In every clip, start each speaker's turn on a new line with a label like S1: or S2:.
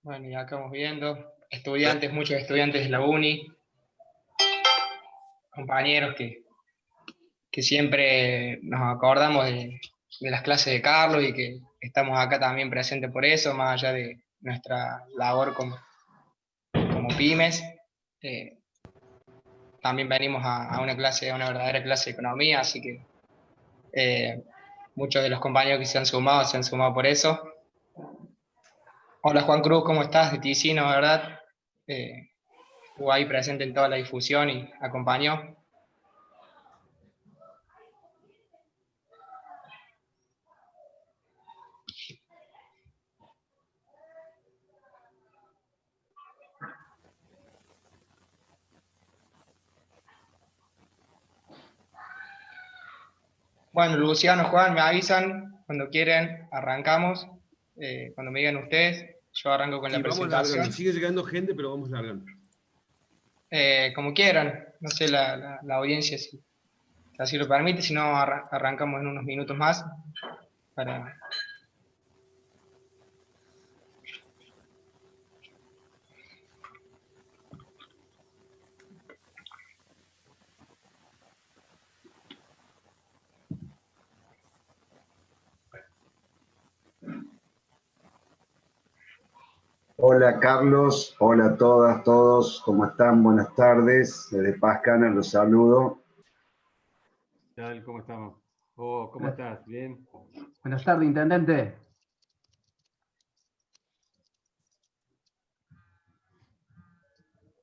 S1: Bueno, y acá vamos viendo estudiantes, muchos estudiantes de la uni, compañeros que siempre nos acordamos de las clases de Carlos y que estamos acá también presentes por eso, más allá de nuestra labor como pymes. Eh, También venimos a una clase, a una verdadera clase de economía, así que eh, muchos de los compañeros que se han sumado por eso. Hola Juan Cruz, ¿cómo estás? De Ticino, ¿verdad? Estuvo ahí presente en toda la difusión y acompañó. Bueno, Luciano, Juan, me avisan cuando quieren, arrancamos. Cuando me digan ustedes, yo arranco con la
S2: Sí, vamos largando.
S1: presentación.
S2: Sigue llegando gente, pero vamos largando.
S1: Como quieran, no sé la audiencia si así lo permite, si no arrancamos en unos minutos más para...
S3: Hola Carlos, hola a todas, todos, ¿cómo están? Buenas tardes, desde Pascana los saludo.
S2: ¿Qué tal? ¿Cómo estamos? ¿Cómo estás? ¿Bien?
S4: Buenas tardes, intendente.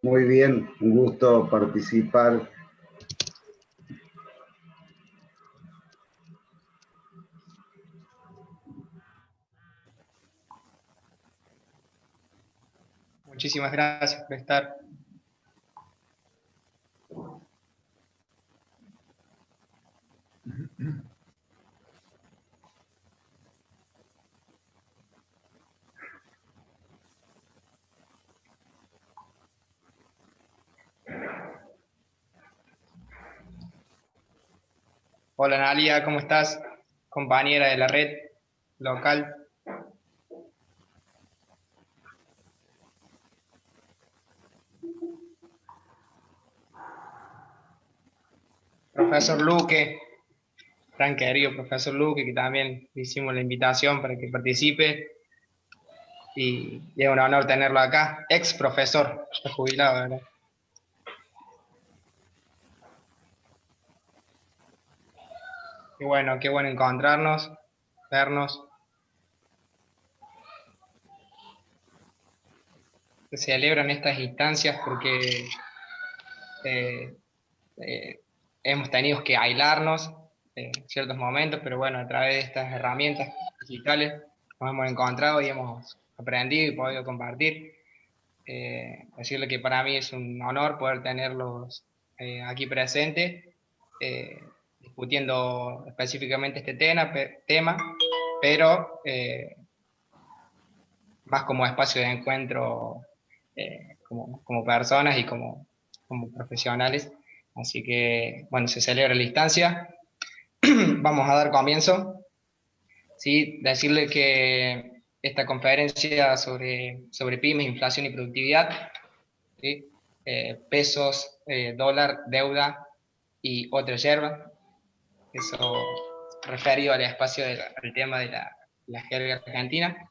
S3: Muy bien, un gusto participar.
S1: Muchísimas gracias por estar. Hola Analia, ¿cómo estás? Compañera de la red local. Profesor Luque, gran querido profesor Luque, que también le hicimos la invitación para que participe. Y es un honor tenerlo acá. Ex profesor, está jubilado, ¿verdad? Qué bueno encontrarnos, vernos. Se celebran estas instancias porque eh, eh, hemos tenido que aislarnos en ciertos momentos, pero bueno, a través de estas herramientas digitales nos hemos encontrado y hemos aprendido y podido compartir. Decirle que para mí es un honor poder tenerlos aquí presentes, discutiendo específicamente este tema, pero más como espacio de encuentro como personas y como profesionales. Así que, bueno, se celebra la instancia. Vamos a dar comienzo. Sí, decirle que esta conferencia sobre pymes, inflación y productividad, ¿sí? Pesos, dólar, deuda y otra yerba, eso referido al espacio al tema de la jerga argentina.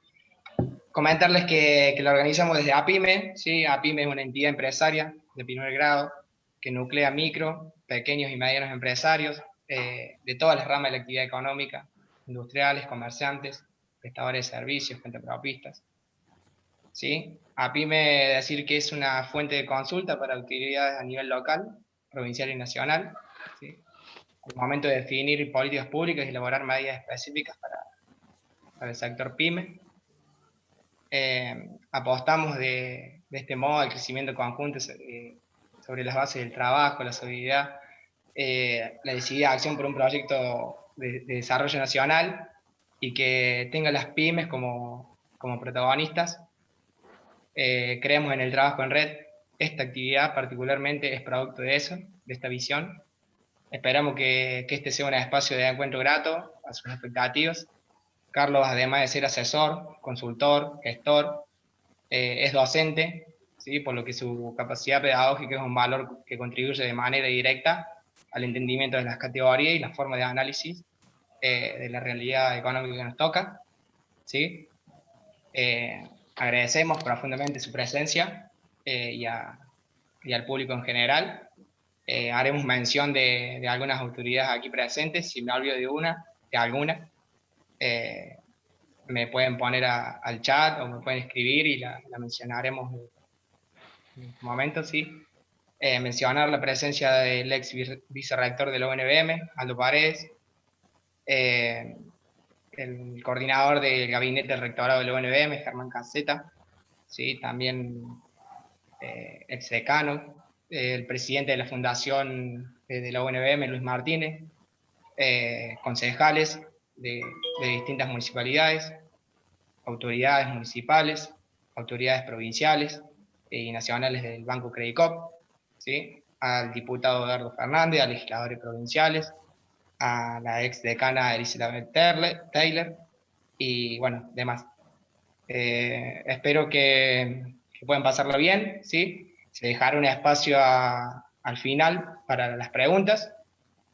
S1: Comentarles que lo organizamos desde APYME, ¿sí? APYME es una entidad empresaria de primer grado que nuclea micro, pequeños y medianos empresarios de todas las ramas de la actividad económica, industriales, comerciantes, prestadores de servicios, cuentapropistas. ¿Sí? APYME decir que es una fuente de consulta para actividades a nivel local, provincial y nacional, ¿sí? Al momento de definir políticas públicas y elaborar medidas específicas para el sector PYME. Apostamos de este modo al crecimiento conjunto sobre las bases del trabajo, la solidaridad, la decidida acción por un proyecto de desarrollo nacional y que tenga las pymes como protagonistas. Creemos en el trabajo en red. Esta actividad particularmente es producto de eso, de esta visión. Esperamos que este sea un espacio de encuentro grato a sus expectativas. Carlos, además de ser asesor, consultor, gestor, es docente, ¿sí? Por lo que su capacidad pedagógica es un valor que contribuye de manera directa al entendimiento de las categorías y la forma de análisis de la realidad económica que nos toca, ¿sí? Agradecemos profundamente su presencia y al público en general. Haremos mención de algunas autoridades aquí presentes, si me olvido de alguna, me pueden poner al chat o me pueden escribir y la mencionaremos en un momento, sí. Mencionar la presencia del ex vicerrector del ONBM, Aldo Paredes, el coordinador del gabinete del rectorado del ONBM, Germán Caseta, ¿sí? También ex decano, el presidente de la fundación de la UNBM, Luis Martínez, concejales de distintas municipalidades, autoridades municipales, autoridades provinciales y nacionales del Banco Credicop, ¿sí? Al diputado Eduardo Fernández, a legisladores provinciales, a la ex decana Elizabeth Taylor y bueno, demás. Espero que puedan pasarlo bien, ¿sí? Se dejará un espacio al final para las preguntas.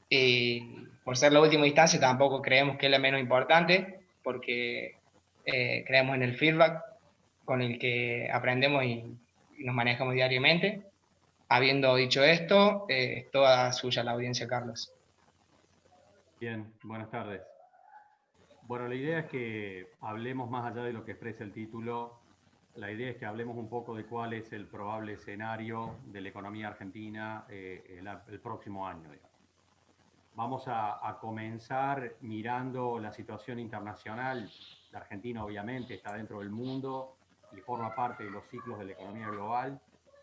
S1: Y por ser la última instancia, tampoco creemos que es la menos importante, porque creemos en el feedback con el que aprendemos y nos manejamos diariamente. Habiendo dicho esto, es toda suya la audiencia, Carlos.
S2: Bien, buenas tardes. Bueno, la idea es que hablemos más allá de lo que expresa el título. La idea es que hablemos un poco de cuál es el probable escenario de la economía argentina el próximo año, digamos. Vamos a comenzar mirando la situación internacional. La Argentina obviamente está dentro del mundo y forma parte de los ciclos de la economía global.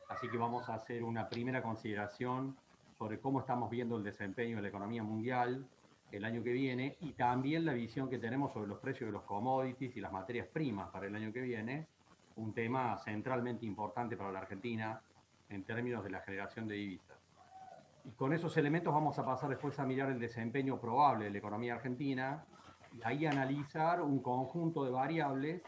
S2: Así que vamos a hacer una primera consideración sobre cómo estamos viendo el desempeño de la economía mundial el año que viene y también la visión que tenemos sobre los precios de los commodities y las materias primas para el año que viene, un tema centralmente importante para la Argentina en términos de la generación de divisas. Y con esos elementos vamos a pasar después a mirar el desempeño probable de la economía argentina y ahí analizar un conjunto de variables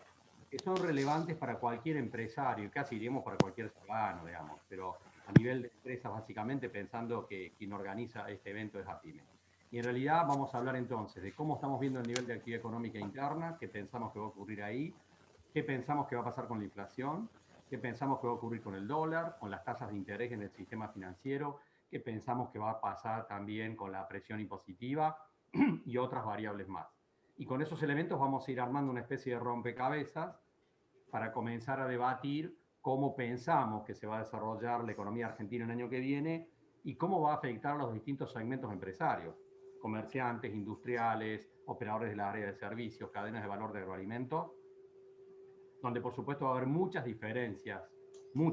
S2: que son relevantes para cualquier empresario, casi diríamos para cualquier ciudadano, digamos, pero a nivel de empresas básicamente pensando que quien organiza este evento es APIME. Y en realidad vamos a hablar entonces de cómo estamos viendo el nivel de actividad económica interna, qué pensamos que va a ocurrir ahí, qué pensamos que va a pasar con la inflación, qué pensamos que va a ocurrir con el dólar, con las tasas de interés en el sistema financiero, qué pensamos que va a pasar también con la presión impositiva y otras variables más. Y con esos elementos vamos a ir armando una especie de rompecabezas para comenzar a debatir cómo pensamos que se va a desarrollar la economía argentina el año que viene y cómo va a afectar a los distintos segmentos empresarios, comerciantes, industriales, operadores del área de servicios, cadenas de valor de agroalimentos, donde por supuesto va a haber muchas diferencias, va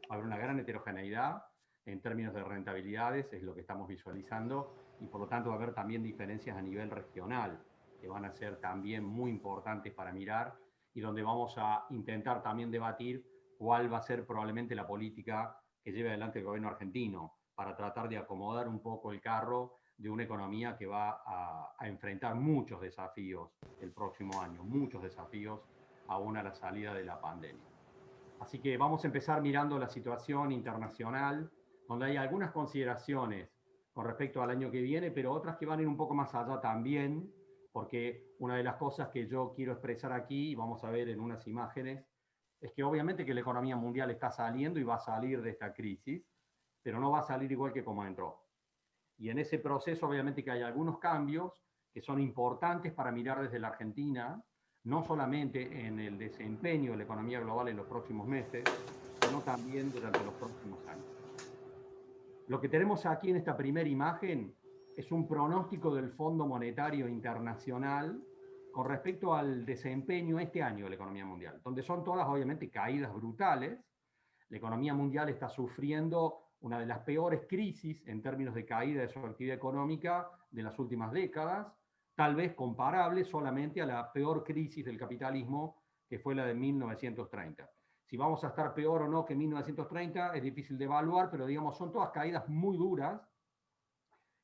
S2: a haber una gran heterogeneidad en términos de rentabilidades, es lo que estamos visualizando, y por lo tanto va a haber también diferencias a nivel regional, que van a ser también muy importantes para mirar, y donde vamos a intentar también debatir cuál va a ser probablemente la política que lleve adelante el gobierno argentino, para tratar de acomodar un poco el carro de una economía que va a enfrentar muchos desafíos el próximo año, muchos desafíos aún a la salida de la pandemia. Así que vamos a empezar mirando la situación internacional, donde hay algunas consideraciones con respecto al año que viene, pero otras que van a ir un poco más allá también, porque una de las cosas que yo quiero expresar aquí, y vamos a ver en unas imágenes, es que obviamente que la economía mundial está saliendo y va a salir de esta crisis, pero no va a salir igual que como entró. Y en ese proceso obviamente que hay algunos cambios que son importantes para mirar desde la Argentina, no solamente en el desempeño de la economía global en los próximos meses, sino también durante los próximos años. Lo que tenemos aquí en esta primera imagen es un pronóstico del Fondo Monetario Internacional con respecto al desempeño este año de la economía mundial, donde son todas obviamente caídas brutales. La economía mundial está sufriendo una de las peores crisis en términos de caída de su actividad económica de las últimas décadas, tal vez comparable solamente a la peor crisis del capitalismo que fue la de 1930. Si vamos a estar peor o no que 1930 es difícil de evaluar, pero digamos son todas caídas muy duras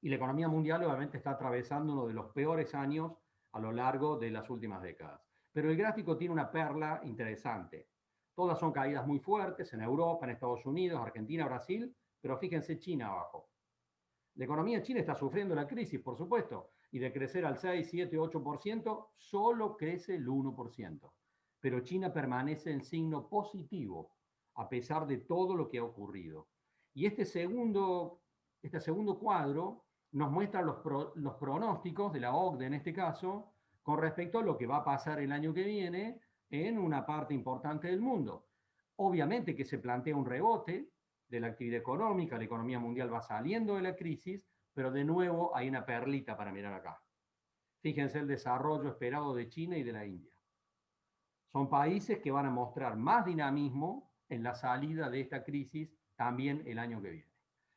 S2: y la economía mundial obviamente está atravesando uno de los peores años a lo largo de las últimas décadas. Pero el gráfico tiene una perla interesante. Todas son caídas muy fuertes en Europa, en Estados Unidos, Argentina, Brasil, pero fíjense China abajo. La economía china está sufriendo la crisis, por supuesto, y de crecer al 6, 7, 8%, solo crece el 1%. Pero China permanece en signo positivo, a pesar de todo lo que ha ocurrido. Y este segundo cuadro nos muestra los pronósticos de la OCDE en este caso, con respecto a lo que va a pasar el año que viene en una parte importante del mundo. Obviamente que se plantea un rebote de la actividad económica, la economía mundial va saliendo de la crisis, pero de nuevo hay una perlita para mirar acá. Fíjense el desarrollo esperado de China y de la India. Son países que van a mostrar más dinamismo en la salida de esta crisis también el año que viene.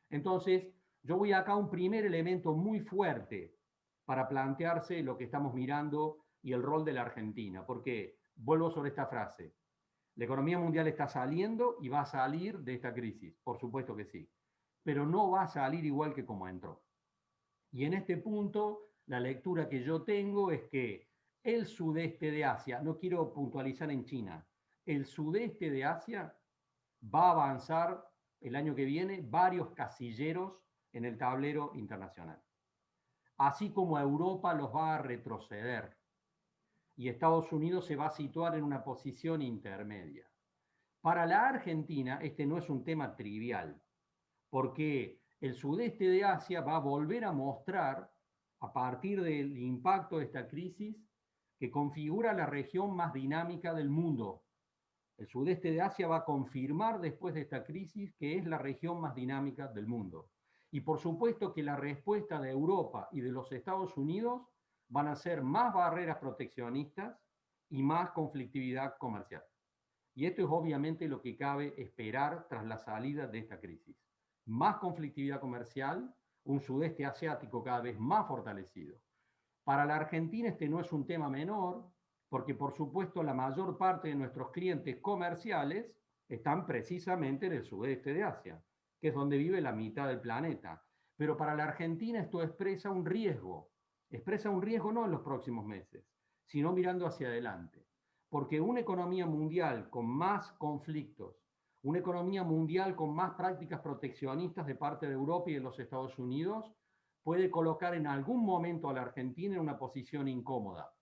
S2: Entonces, yo voy acá a un primer elemento muy fuerte para plantearse lo que estamos mirando y el rol de la Argentina, porque vuelvo sobre esta frase. La economía mundial está saliendo y va a salir de esta crisis, por supuesto que sí, pero no va a salir igual que como entró. Y en este punto, la lectura que yo tengo es que el sudeste de Asia, no quiero puntualizar en China, el sudeste de Asia va a avanzar el año que viene varios casilleros en el tablero internacional. Así como Europa los va a retroceder y Estados Unidos se va a situar en una posición intermedia. Para la Argentina este no es un tema trivial, porque el sudeste de Asia va a volver a mostrar, a partir del impacto de esta crisis, que configura la región más dinámica del mundo. El sudeste de Asia va a confirmar después de esta crisis que es la región más dinámica del mundo. Y por supuesto que la respuesta de Europa y de los Estados Unidos van a ser más barreras proteccionistas y más conflictividad comercial. Y esto es obviamente lo que cabe esperar tras la salida de esta crisis. Más conflictividad comercial, un sudeste asiático cada vez más fortalecido. Para la Argentina este no es un tema menor, porque por supuesto la mayor parte de nuestros clientes comerciales están precisamente en el sudeste de Asia, que es donde vive la mitad del planeta. Pero para la Argentina esto expresa un riesgo no en los próximos meses, sino mirando hacia adelante. Porque una economía mundial con más conflictos, una economía mundial con más prácticas proteccionistas de parte de Europa y de los Estados Unidos, puede colocar en algún momento a la Argentina en una posición incómoda.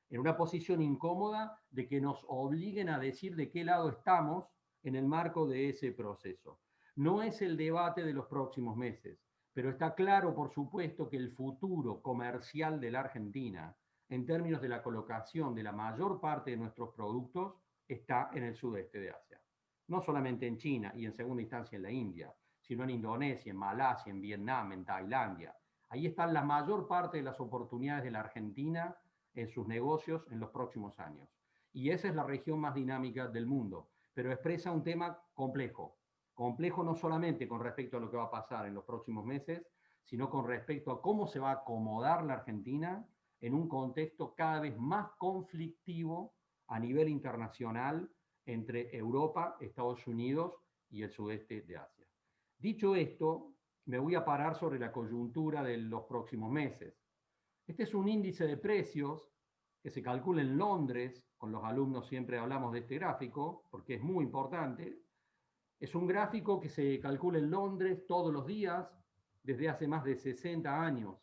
S2: En una posición incómoda de que nos obliguen a decir de qué lado estamos en el marco de ese proceso. No es el debate de los próximos meses, pero está claro, por supuesto, que el futuro comercial de la Argentina, en términos de la colocación de la mayor parte de nuestros productos, está en el sudeste de Asia. No solamente en China y en segunda instancia en la India, sino en Indonesia, en Malasia, en Vietnam, en Tailandia. Ahí están la mayor parte de las oportunidades de la Argentina en sus negocios en los próximos años. Y esa es la región más dinámica del mundo, pero expresa un tema complejo. Complejo no solamente con respecto a lo que va a pasar en los próximos meses, sino con respecto a cómo se va a acomodar la Argentina en un contexto cada vez más conflictivo a nivel internacional entre Europa, Estados Unidos y el sudeste de Asia. Dicho esto, me voy a parar sobre la coyuntura de los próximos meses. Este es un índice de precios que se calcula en Londres. Con los alumnos siempre hablamos de este gráfico porque es muy importante. Es un gráfico que se calcula en Londres todos los días desde hace más de 60 años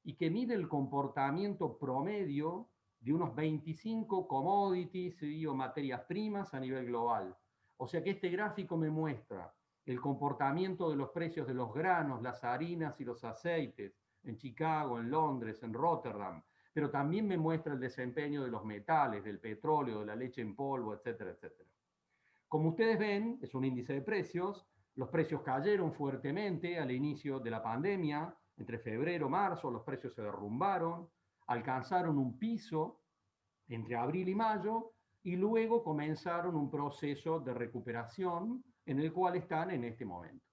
S2: y que mide el comportamiento promedio de unos 25 commodities o materias primas a nivel global. O sea que este gráfico me muestra el comportamiento de los precios de los granos, las harinas y los aceites en Chicago, en Londres, en Rotterdam, pero también me muestra el desempeño de los metales, del petróleo, de la leche en polvo, etcétera, etcétera. Como ustedes ven, es un índice de precios. Los precios cayeron fuertemente al inicio de la pandemia. Entre febrero y marzo los precios se derrumbaron, alcanzaron un piso entre abril y mayo y luego comenzaron un proceso de recuperación en el cual están en este momento.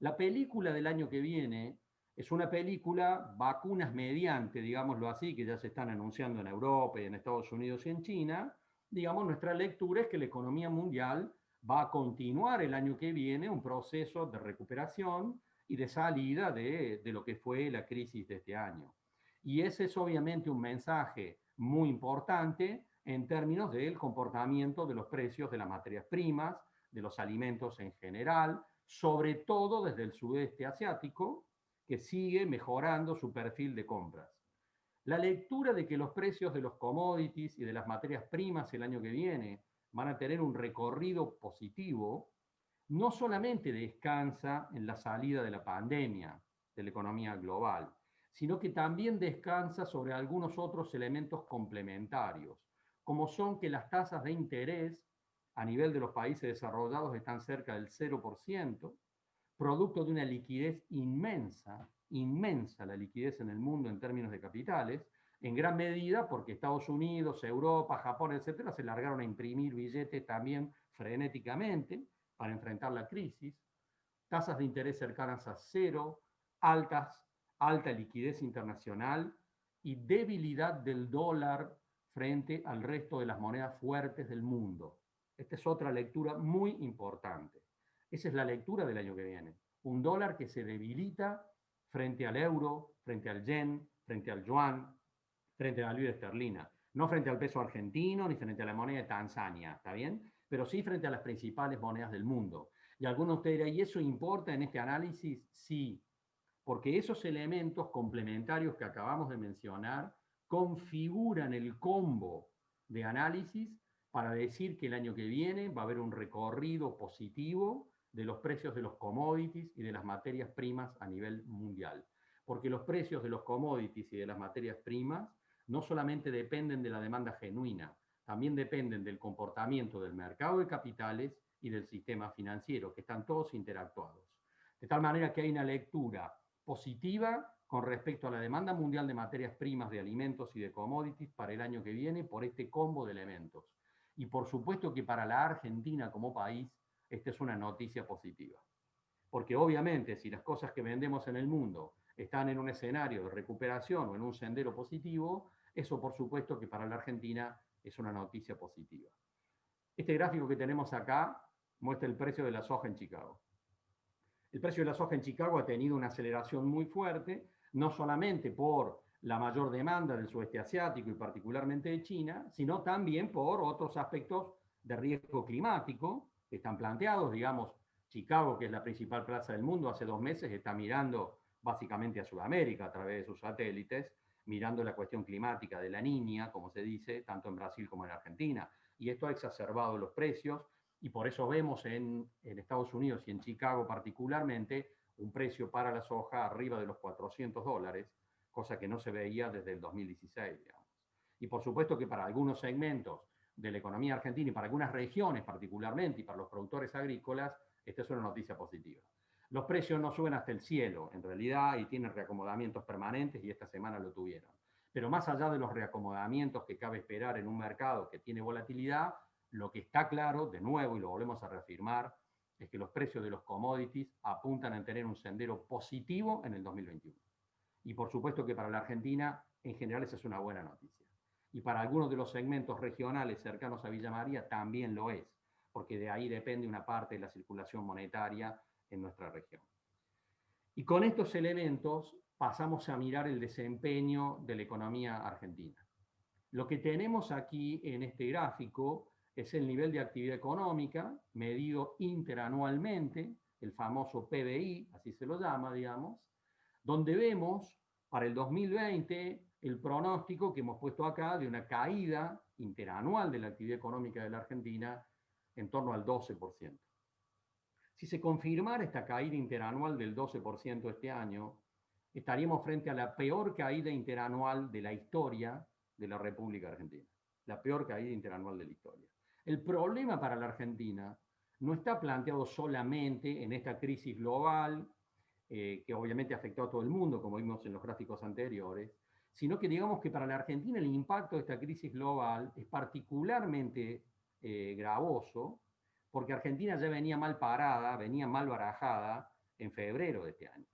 S2: La película del año que viene es una película vacunas mediante, digámoslo así, que ya se están anunciando en Europa y en Estados Unidos y en China. Digamos, nuestra lectura es que la economía mundial va a continuar el año que viene un proceso de recuperación y de salida de lo que fue la crisis de este año. Y ese es obviamente un mensaje muy importante en términos del comportamiento de los precios de las materias primas, de los alimentos en general, sobre todo desde el sudeste asiático, que sigue mejorando su perfil de compras. La lectura de que los precios de los commodities y de las materias primas el año que viene van a tener un recorrido positivo, no solamente descansa en la salida de la pandemia de la economía global, sino que también descansa sobre algunos otros elementos complementarios, como son que las tasas de interés a nivel de los países desarrollados están cerca del 0%, producto de una liquidez inmensa, inmensa la liquidez en el mundo en términos de capitales, en gran medida porque Estados Unidos, Europa, Japón, etcétera, se largaron a imprimir billetes también frenéticamente para enfrentar la crisis, tasas de interés cercanas a cero, alta liquidez internacional y debilidad del dólar frente al resto de las monedas fuertes del mundo. Esta es otra lectura muy importante. Esa es la lectura del año que viene. Un dólar que se debilita frente al euro, frente al yen, frente al yuan, frente a la libra esterlina. No frente al peso argentino ni frente a la moneda de Tanzania, ¿está bien? Pero sí frente a las principales monedas del mundo. Y algunos de ustedes dirán, ¿y eso importa en este análisis? Sí, porque esos elementos complementarios que acabamos de mencionar configuran el combo de análisis para decir que el año que viene va a haber un recorrido positivo de los precios de los commodities y de las materias primas a nivel mundial. Porque los precios de los commodities y de las materias primas no solamente dependen de la demanda genuina, también dependen del comportamiento del mercado de capitales y del sistema financiero, que están todos interactuados. De tal manera que hay una lectura positiva con respecto a la demanda mundial de materias primas, de alimentos y de commodities para el año que viene por este combo de elementos. Y por supuesto que para la Argentina como país, esta es una noticia positiva. Porque obviamente si las cosas que vendemos en el mundo están en un escenario de recuperación o en un sendero positivo, eso por supuesto que para la Argentina es una noticia positiva. Este gráfico que tenemos acá muestra el precio de la soja en Chicago. El precio de la soja en Chicago ha tenido una aceleración muy fuerte, no solamente por la mayor demanda del sudeste asiático y particularmente de China, sino también por otros aspectos de riesgo climático que están planteados. Digamos, Chicago, que es la principal plaza del mundo, hace 2 meses está mirando básicamente a Sudamérica a través de sus satélites, mirando la cuestión climática de la Niña, como se dice, tanto en Brasil como en Argentina. Y esto ha exacerbado los precios, y por eso vemos en Estados Unidos y en Chicago particularmente un precio para la soja arriba de los $400, cosa que no se veía desde el 2016, digamos. Y por supuesto que para algunos segmentos de la economía argentina y para algunas regiones particularmente y para los productores agrícolas, esta es una noticia positiva. Los precios no suben hasta el cielo, en realidad, y tienen reacomodamientos permanentes, y esta semana lo tuvieron. Pero más allá de los reacomodamientos que cabe esperar en un mercado que tiene volatilidad, lo que está claro, de nuevo, y lo volvemos a reafirmar, es que los precios de los commodities apuntan a tener un sendero positivo en el 2021. Y por supuesto que para la Argentina, en general, esa es una buena noticia. Y para algunos de los segmentos regionales cercanos a Villa María también lo es, porque de ahí depende una parte de la circulación monetaria en nuestra región. Y con estos elementos pasamos a mirar el desempeño de la economía argentina. Lo que tenemos aquí en este gráfico es el nivel de actividad económica medido interanualmente, el famoso PBI, así se lo llama, digamos, donde vemos para el 2020 el pronóstico que hemos puesto acá de una caída interanual de la actividad económica de la Argentina en torno al 12%. Si se confirmara esta caída interanual del 12% este año, estaríamos frente a la peor caída interanual de la historia de la República Argentina. La peor caída interanual de la historia. El problema para la Argentina no está planteado solamente en esta crisis global, que obviamente afectó a todo el mundo, como vimos en los gráficos anteriores, sino que digamos que para la Argentina el impacto de esta crisis global es particularmente gravoso, porque Argentina ya venía mal parada, venía mal barajada en febrero de este año.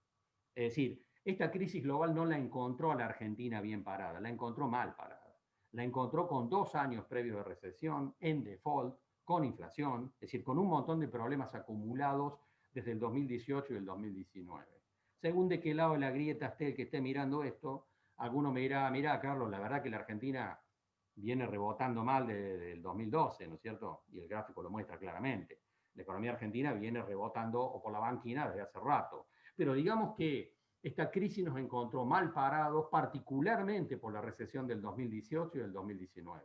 S2: Es decir, esta crisis global no la encontró a la Argentina bien parada, la encontró mal parada. La encontró con 2 años previos de recesión, en default, con inflación, es decir, con un montón de problemas acumulados desde el 2018 y el 2019. Según de qué lado de la grieta esté el que esté mirando esto, alguno me dirá, mirá, Carlos, la verdad que la Argentina viene rebotando mal del 2012, ¿no es cierto? Y el gráfico lo muestra claramente. La economía argentina viene rebotando o por la banquina desde hace rato. Pero digamos que esta crisis nos encontró mal parados, particularmente por la recesión del 2018 y del 2019.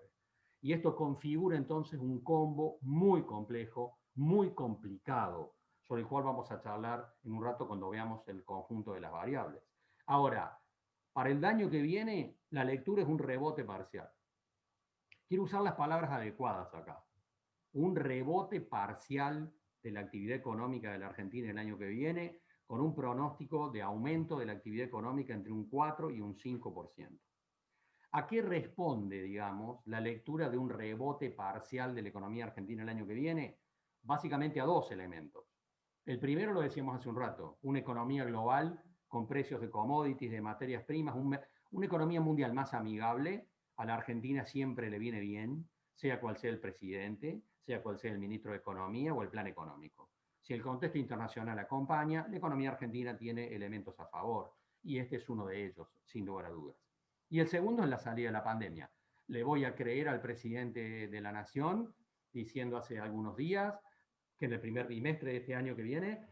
S2: Y esto configura entonces un combo muy complejo, muy complicado, sobre el cual vamos a charlar en un rato cuando veamos el conjunto de las variables. Ahora, para el año que viene, la lectura es un rebote parcial. Quiero usar las palabras adecuadas acá. Un rebote parcial de la actividad económica de la Argentina el año que viene, con un pronóstico de aumento de la actividad económica entre un 4 y un 5%. ¿A qué responde, digamos, la lectura de un rebote parcial de la economía argentina el año que viene? Básicamente a dos elementos. El primero lo decíamos hace un rato, una economía global con precios de commodities, de materias primas, una economía mundial más amigable. A la Argentina siempre le viene bien, sea cual sea el presidente, sea cual sea el ministro de Economía o el plan económico. Si el contexto internacional acompaña, la economía argentina tiene elementos a favor, y este es uno de ellos, sin lugar a dudas. Y el segundo es la salida de la pandemia. Le voy a creer al presidente de la Nación, diciendo hace algunos días que en el primer trimestre de este año que viene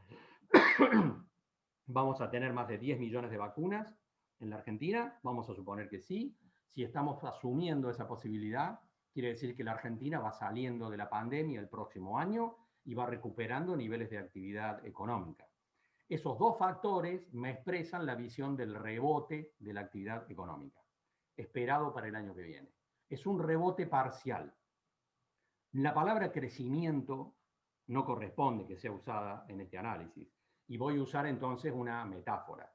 S2: vamos a tener más de 10 millones de vacunas en la Argentina. Vamos a suponer que sí. Si estamos asumiendo esa posibilidad, quiere decir que la Argentina va saliendo de la pandemia el próximo año y va recuperando niveles de actividad económica. Esos dos factores me expresan la visión del rebote de la actividad económica, esperado para el año que viene. Es un rebote parcial. La palabra crecimiento no corresponde que sea usada en este análisis. Y voy a usar entonces una metáfora.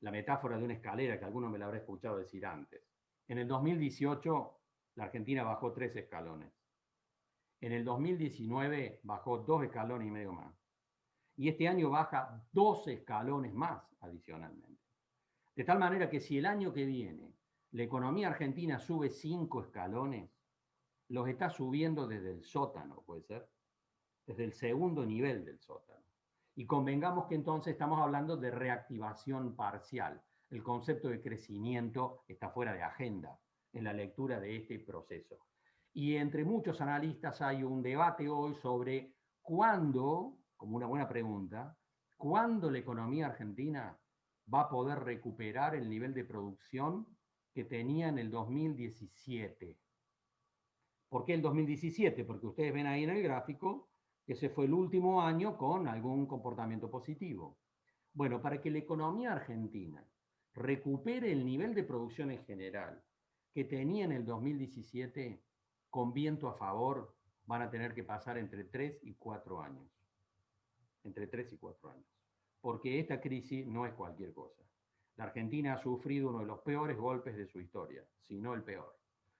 S2: La metáfora de una escalera que alguno me la habrá escuchado decir antes. En el 2018, la Argentina bajó 3 escalones. En el 2019 bajó 2 escalones y medio más. Y este año baja 12 escalones más adicionalmente. De tal manera que si el año que viene la economía argentina sube 5 escalones, los está subiendo desde el sótano, puede ser, desde el segundo nivel del sótano. Y convengamos que entonces estamos hablando de reactivación parcial. El concepto de crecimiento está fuera de agenda en la lectura de este proceso. Y entre muchos analistas hay un debate hoy sobre cuándo, como una buena pregunta, cuándo la economía argentina va a poder recuperar el nivel de producción que tenía en el 2017. ¿Por qué el 2017? Porque ustedes ven ahí en el gráfico que ese fue el último año con algún comportamiento positivo. Bueno, para que la economía argentina recupere el nivel de producción en general que tenía en el 2017, con viento a favor, van a tener que pasar entre 3 y 4 años. Entre 3 y 4 años. Porque esta crisis no es cualquier cosa. La Argentina ha sufrido uno de los peores golpes de su historia, si no el peor.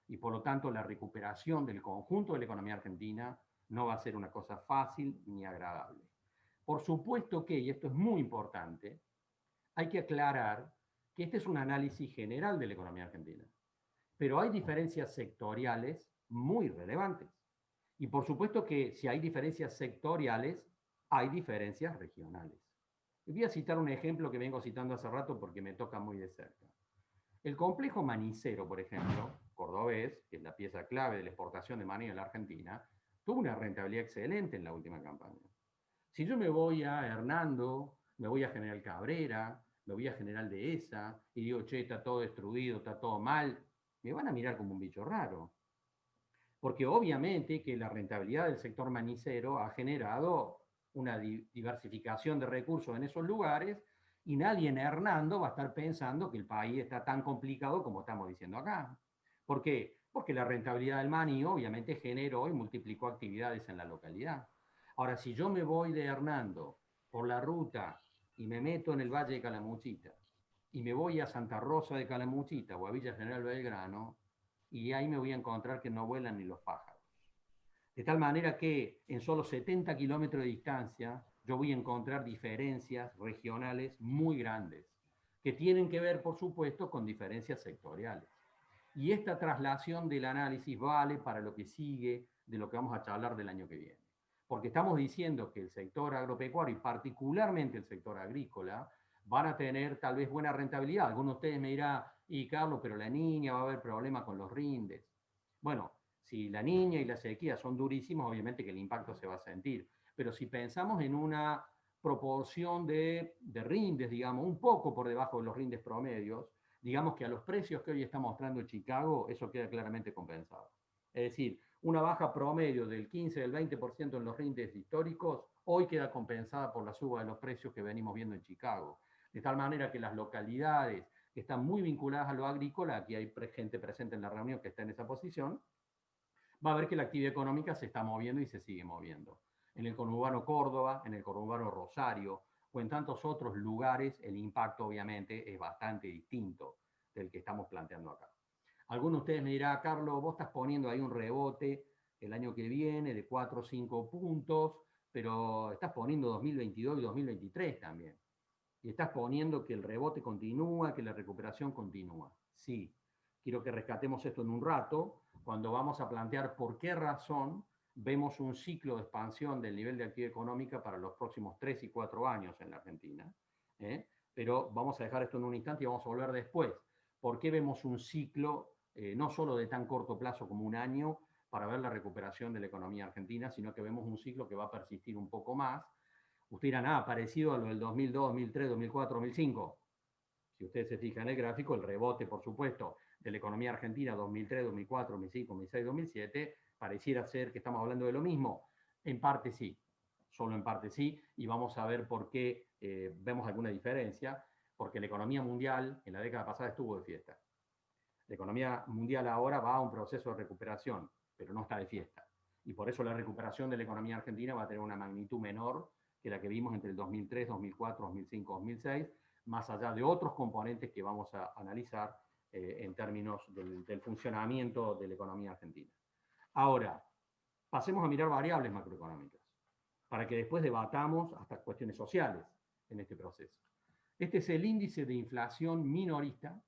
S2: Y por lo tanto la recuperación del conjunto de la economía argentina no va a ser una cosa fácil ni agradable. Por supuesto que, y esto es muy importante, hay que aclarar que este es un análisis general de la economía argentina, pero hay diferencias sectoriales muy relevantes. Y por supuesto que si hay diferencias sectoriales, hay diferencias regionales. Y voy a citar un ejemplo que vengo citando hace rato porque me toca muy de cerca. El complejo manicero, por ejemplo, cordobés, que es la pieza clave de la exportación de maní en la Argentina, tuvo una rentabilidad excelente en la última campaña. Si yo me voy a Hernando, me voy a General Cabrera, me voy a General Dehesa, y digo, che, está todo destruido, está todo mal, me van a mirar como un bicho raro. Porque obviamente que la rentabilidad del sector manicero ha generado una diversificación de recursos en esos lugares y nadie en Hernando va a estar pensando que el país está tan complicado como estamos diciendo acá. ¿Por qué? Porque la rentabilidad del maní obviamente generó y multiplicó actividades en la localidad. Ahora, si yo me voy de Hernando por la ruta y me meto en el Valle de Calamuchita y me voy a Santa Rosa de Calamuchita o a Villa General Belgrano, y ahí me voy a encontrar que no vuelan ni los pájaros. De tal manera que en solo 70 kilómetros de distancia yo voy a encontrar diferencias regionales muy grandes, que tienen que ver, por supuesto, con diferencias sectoriales. Y esta traslación del análisis vale para lo que sigue de lo que vamos a charlar del año que viene. Porque estamos diciendo que el sector agropecuario y particularmente el sector agrícola van a tener tal vez buena rentabilidad. Algunos de ustedes me dirán, y Carlos, pero la niña va a haber problemas con los rindes. Bueno, si la niña y la sequía son durísimos, obviamente que el impacto se va a sentir. Pero si pensamos en una proporción de rindes, digamos, un poco por debajo de los rindes promedios, digamos que a los precios que hoy está mostrando Chicago, eso queda claramente compensado. Es decir, una baja promedio del 15, del 20% en los rindes históricos, hoy queda compensada por la suba de los precios que venimos viendo en Chicago. De tal manera que las localidades que están muy vinculadas a lo agrícola, aquí hay gente presente en la reunión que está en esa posición, va a ver que la actividad económica se está moviendo y se sigue moviendo. En el conurbano Córdoba, en el conurbano Rosario o en tantos otros lugares, el impacto obviamente es bastante distinto del que estamos planteando acá. Algunos de ustedes me dirán, Carlos, vos estás poniendo ahí un rebote el año que viene de 4 o 5 puntos, pero estás poniendo 2022 y 2023 también. Y estás poniendo que el rebote continúa, que la recuperación continúa. Sí, quiero que rescatemos esto en un rato, cuando vamos a plantear por qué razón vemos un ciclo de expansión del nivel de actividad económica para los próximos 3 y 4 años en la Argentina. Pero vamos a dejar esto en un instante y vamos a volver después. ¿Por qué vemos un ciclo no solo de tan corto plazo como un año para ver la recuperación de la economía argentina, sino que vemos un ciclo que va a persistir un poco más? Usted dirá, parecido a lo del 2002, 2003, 2004, 2005. Si ustedes se fijan en el gráfico, el rebote, por supuesto, de la economía argentina 2003, 2004, 2005, 2006, 2007, pareciera ser que estamos hablando de lo mismo. En parte sí, solo en parte sí, y vamos a ver por qué vemos alguna diferencia, porque la economía mundial en la década pasada estuvo de fiesta. La economía mundial ahora va a un proceso de recuperación, pero no está de fiesta. Y por eso la recuperación de la economía argentina va a tener una magnitud menor que la que vimos entre el 2003, 2004, 2005, 2006, más allá de otros componentes que vamos a analizar en términos del funcionamiento de la economía argentina. Ahora, pasemos a mirar variables macroeconómicas, para que después debatamos hasta cuestiones sociales en este proceso. Este es el índice de inflación minorista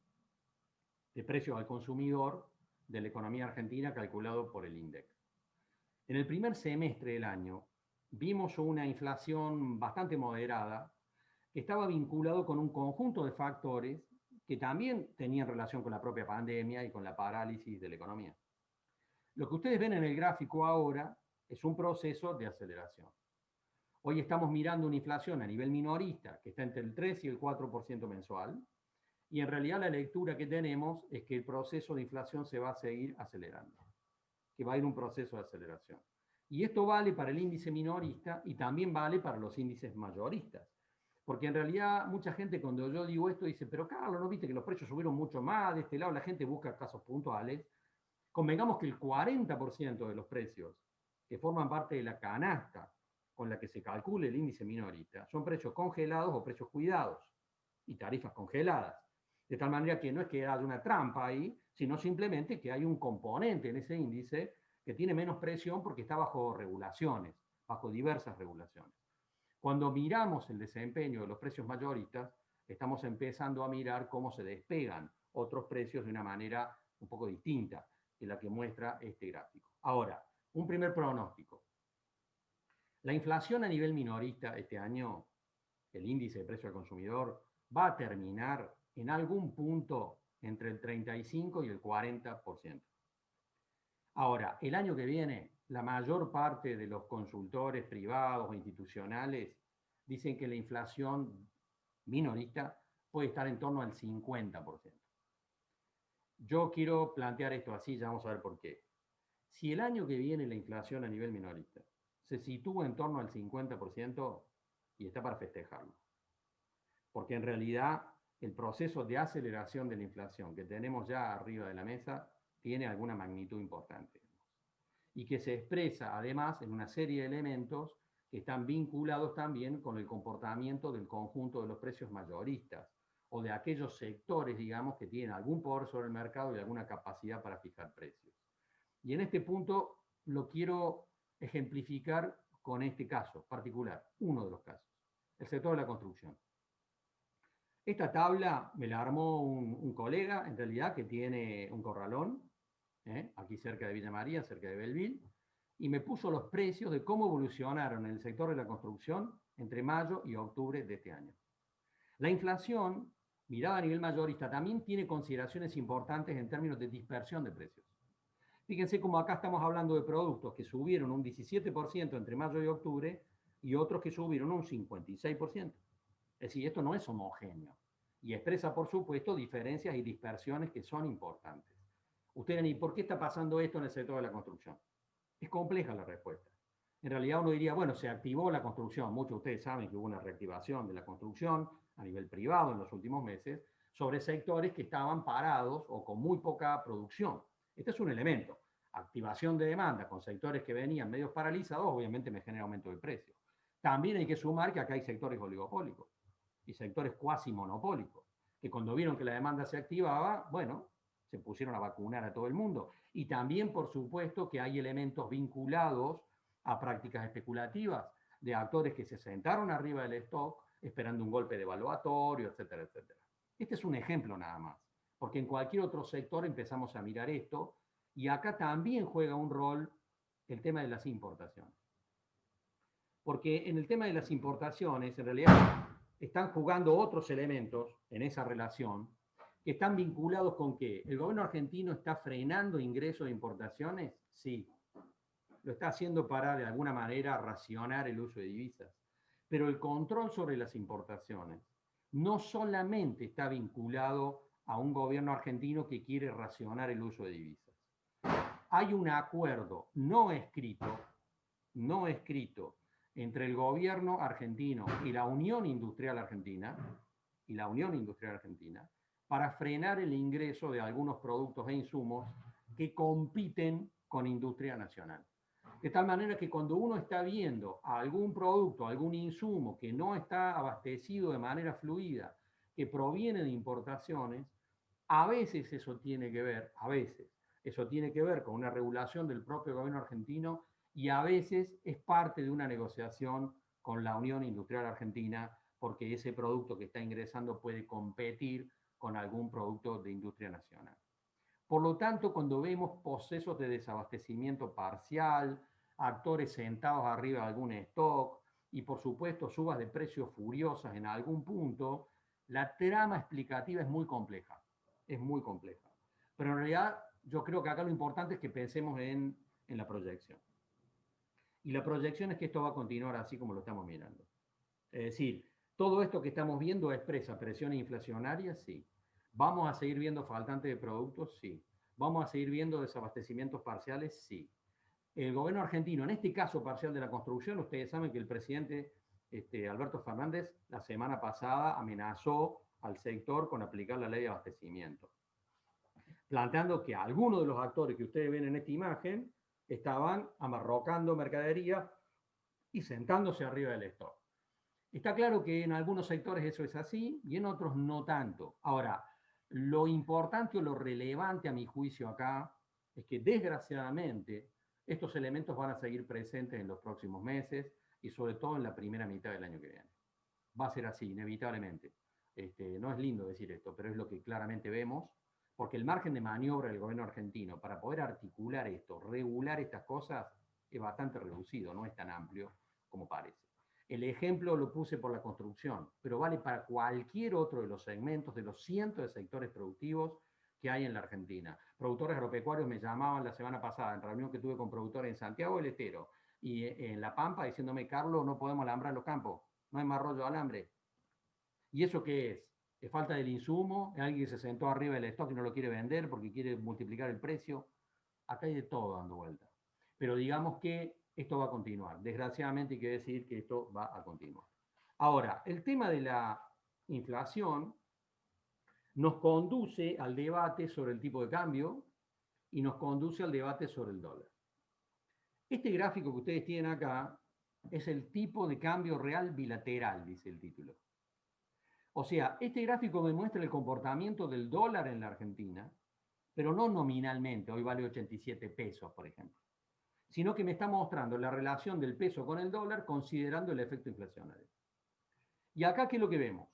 S2: de precios al consumidor de la economía argentina calculado por el INDEC. En el primer semestre del año vimos una inflación bastante moderada que estaba vinculado con un conjunto de factores que también tenían relación con la propia pandemia y con la parálisis de la economía. Lo que ustedes ven en el gráfico ahora es un proceso de aceleración. Hoy estamos mirando una inflación a nivel minorista que está entre el 3 y el 4% mensual, y en realidad la lectura que tenemos es que el proceso de inflación se va a seguir acelerando, que va a ir un proceso de aceleración. Y esto vale para el índice minorista y también vale para los índices mayoristas. Porque en realidad mucha gente cuando yo digo esto dice, pero Carlos, ¿no viste que los precios subieron mucho más? De este lado la gente busca casos puntuales. Convengamos que el 40% de los precios que forman parte de la canasta con la que se calcula el índice minorista son precios congelados o precios cuidados y tarifas congeladas. De tal manera que no es que haya una trampa ahí, sino simplemente que hay un componente en ese índice que tiene menos presión porque está bajo regulaciones, bajo diversas regulaciones. Cuando miramos el desempeño de los precios mayoristas, estamos empezando a mirar cómo se despegan otros precios de una manera un poco distinta que la que muestra este gráfico. Ahora, un primer pronóstico. La inflación a nivel minorista este año, el índice de precio al consumidor, va a terminar en algún punto entre el 35 y el 40%. Ahora, el año que viene, la mayor parte de los consultores privados o institucionales dicen que la inflación minorista puede estar en torno al 50%. Yo quiero plantear esto así, ya vamos a ver por qué. Si el año que viene la inflación a nivel minorista se sitúa en torno al 50%, y está para festejarlo. Porque en realidad el proceso de aceleración de la inflación que tenemos ya arriba de la mesa tiene alguna magnitud importante. Y que se expresa además en una serie de elementos que están vinculados también con el comportamiento del conjunto de los precios mayoristas o de aquellos sectores, digamos, que tienen algún poder sobre el mercado y alguna capacidad para fijar precios. Y en este punto lo quiero ejemplificar con este caso particular, uno de los casos, el sector de la construcción. Esta tabla me la armó un colega, en realidad, que tiene un corralón, aquí cerca de Villa María, cerca de Belleville, y me puso los precios de cómo evolucionaron en el sector de la construcción entre mayo y octubre de este año. La inflación, mirada a nivel mayorista, también tiene consideraciones importantes en términos de dispersión de precios. Fíjense cómo acá estamos hablando de productos que subieron un 17% entre mayo y octubre y otros que subieron un 56%. Es decir, esto no es homogéneo y expresa, por supuesto, diferencias y dispersiones que son importantes. Ustedes dirán, ¿y por qué está pasando esto en el sector de la construcción? Es compleja la respuesta. En realidad uno diría, bueno, se activó la construcción. Muchos de ustedes saben que hubo una reactivación de la construcción a nivel privado en los últimos meses sobre sectores que estaban parados o con muy poca producción. Este es un elemento. Activación de demanda con sectores que venían medios paralizados, obviamente me genera aumento de precio. También hay que sumar que acá hay sectores oligopólicos y sectores cuasi monopólicos, que cuando vieron que la demanda se activaba, bueno, se pusieron a vacunar a todo el mundo. Y también, por supuesto, que hay elementos vinculados a prácticas especulativas de actores que se sentaron arriba del stock esperando un golpe devaluatorio, etcétera, etcétera. Este es un ejemplo nada más, porque en cualquier otro sector empezamos a mirar esto y acá también juega un rol el tema de las importaciones. Porque en el tema de las importaciones, en realidad, están jugando otros elementos en esa relación que están vinculados con que el gobierno argentino está frenando ingresos de importaciones, sí. Lo está haciendo para, de alguna manera, racionar el uso de divisas. Pero el control sobre las importaciones no solamente está vinculado a un gobierno argentino que quiere racionar el uso de divisas. Hay un acuerdo no escrito entre el gobierno argentino y la Unión Industrial Argentina, para frenar el ingreso de algunos productos e insumos que compiten con industria nacional. De tal manera que cuando uno está viendo algún producto, algún insumo que no está abastecido de manera fluida, que proviene de importaciones, a veces eso tiene que ver con una regulación del propio gobierno argentino y a veces es parte de una negociación con la Unión Industrial Argentina porque ese producto que está ingresando puede competir con algún producto de industria nacional. Por lo tanto, cuando vemos procesos de desabastecimiento parcial, actores sentados arriba de algún stock y por supuesto subas de precios furiosas en algún punto, la trama explicativa es muy compleja, Pero en realidad yo creo que acá lo importante es que pensemos en la proyección. Y la proyección es que esto va a continuar así como lo estamos mirando. Es decir, todo esto que estamos viendo expresa presiones inflacionarias, sí. ¿Vamos a seguir viendo faltantes de productos? Sí. ¿Vamos a seguir viendo desabastecimientos parciales? Sí. El gobierno argentino, en este caso parcial de la construcción, ustedes saben que el presidente Alberto Fernández la semana pasada amenazó al sector con aplicar la ley de abastecimiento, planteando que algunos de los actores que ustedes ven en esta imagen estaban amarrocando mercadería y sentándose arriba del stock. Está claro que en algunos sectores eso es así y en otros no tanto. Ahora, lo importante o lo relevante a mi juicio acá es que desgraciadamente estos elementos van a seguir presentes en los próximos meses y sobre todo en la primera mitad del año que viene. Va a ser así, inevitablemente. No es lindo decir esto, pero es lo que claramente vemos, porque el margen de maniobra del gobierno argentino para poder articular esto, regular estas cosas, es bastante reducido, no es tan amplio como parece. El ejemplo lo puse por la construcción, pero vale para cualquier otro de los segmentos, de los cientos de sectores productivos que hay en la Argentina. Productores agropecuarios me llamaban la semana pasada en reunión que tuve con productores en Santiago del Estero y en La Pampa diciéndome, Carlos, no podemos alambrar los campos, no hay más rollo de alambre. ¿Y eso qué es? ¿Es falta del insumo? ¿Es alguien que se sentó arriba del stock y no lo quiere vender porque quiere multiplicar el precio? Acá hay de todo dando vuelta. Pero digamos que esto va a continuar. Desgraciadamente hay que decir que esto va a continuar. Ahora, el tema de la inflación nos conduce al debate sobre el tipo de cambio y nos conduce al debate sobre el dólar. Este gráfico que ustedes tienen acá es el tipo de cambio real bilateral, dice el título. O sea, este gráfico me muestra el comportamiento del dólar en la Argentina, pero no nominalmente, hoy vale 87 pesos, por ejemplo, sino que me está mostrando la relación del peso con el dólar considerando el efecto inflacionario. Y acá, ¿qué es lo que vemos?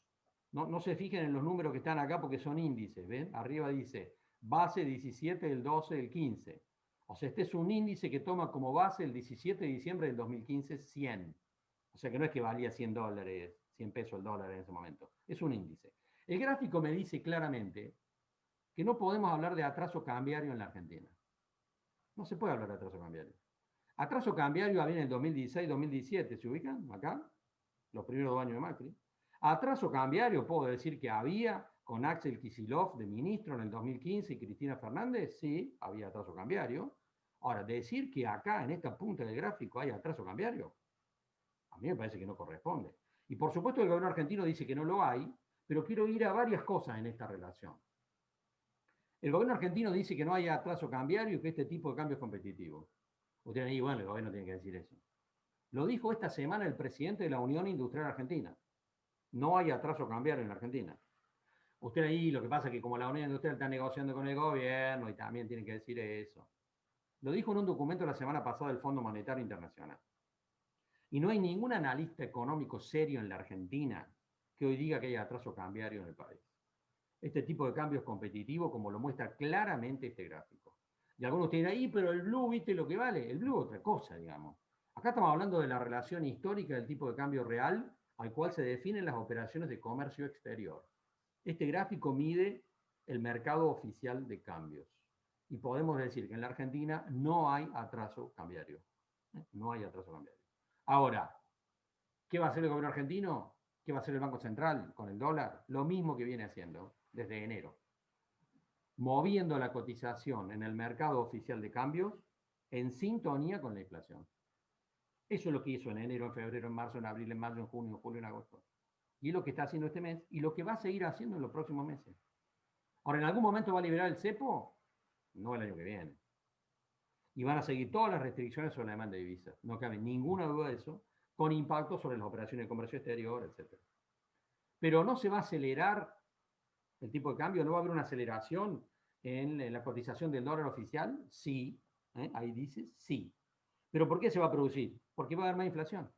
S2: No se fijen en los números que están acá porque son índices, ¿ven? Arriba dice base 17 del 12 del 15. O sea, este es un índice que toma como base el 17 de diciembre del 2015 100. O sea que no es que valía 100 dólares, 100 pesos el dólar en ese momento. Es un índice. El gráfico me dice claramente que no podemos hablar de atraso cambiario en la Argentina. No se puede hablar de atraso cambiario. Atraso cambiario había en el 2016-2017, ¿se ubican acá? Los primeros 2 años de Macri. Atraso cambiario, puedo decir que había con Axel Kicillof de ministro en el 2015 y Cristina Fernández, sí, había atraso cambiario. Ahora, decir que acá en esta punta del gráfico hay atraso cambiario, a mí me parece que no corresponde. Y por supuesto el gobierno argentino dice que no lo hay, pero quiero ir a varias cosas en esta relación. El gobierno argentino dice que no hay atraso cambiario y que este tipo de cambio es competitivo. Ustedes digan, bueno, el gobierno tiene que decir eso. Lo dijo esta semana el presidente de la Unión Industrial Argentina. No hay atraso cambiario en la Argentina. Usted ahí, lo que pasa es que como la Unión Industrial está negociando con el gobierno y también tiene que decir eso. Lo dijo en un documento la semana pasada del Fondo Monetario Internacional. Y no hay ningún analista económico serio en la Argentina que hoy diga que hay atraso cambiario en el país. Este tipo de cambio es competitivo, como lo muestra claramente este gráfico. Y algunos tienen ahí, pero el blue, ¿viste lo que vale? El blue es otra cosa, digamos. Acá estamos hablando de la relación histórica del tipo de cambio real al cual se definen las operaciones de comercio exterior. Este gráfico mide el mercado oficial de cambios. Y podemos decir que en la Argentina no hay atraso cambiario. No hay atraso cambiario. Ahora, ¿qué va a hacer el gobierno argentino? ¿Qué va a hacer el Banco Central con el dólar? Lo mismo que viene haciendo desde enero. Moviendo la cotización en el mercado oficial de cambios en sintonía con la inflación. Eso es lo que hizo en enero, en febrero, en marzo, en abril, en mayo, en junio, en julio, en agosto. Y es lo que está haciendo este mes y lo que va a seguir haciendo en los próximos meses. Ahora, ¿en algún momento va a liberar el cepo? No el año que viene. Y van a seguir todas las restricciones sobre la demanda de divisas. No cabe ninguna duda de eso, con impacto sobre las operaciones de comercio exterior, etc. Pero no se va a acelerar el tipo de cambio, no va a haber una aceleración en la cotización del dólar oficial. Sí, ahí dice sí. ¿Pero por qué se va a producir? Porque va a haber más inflación.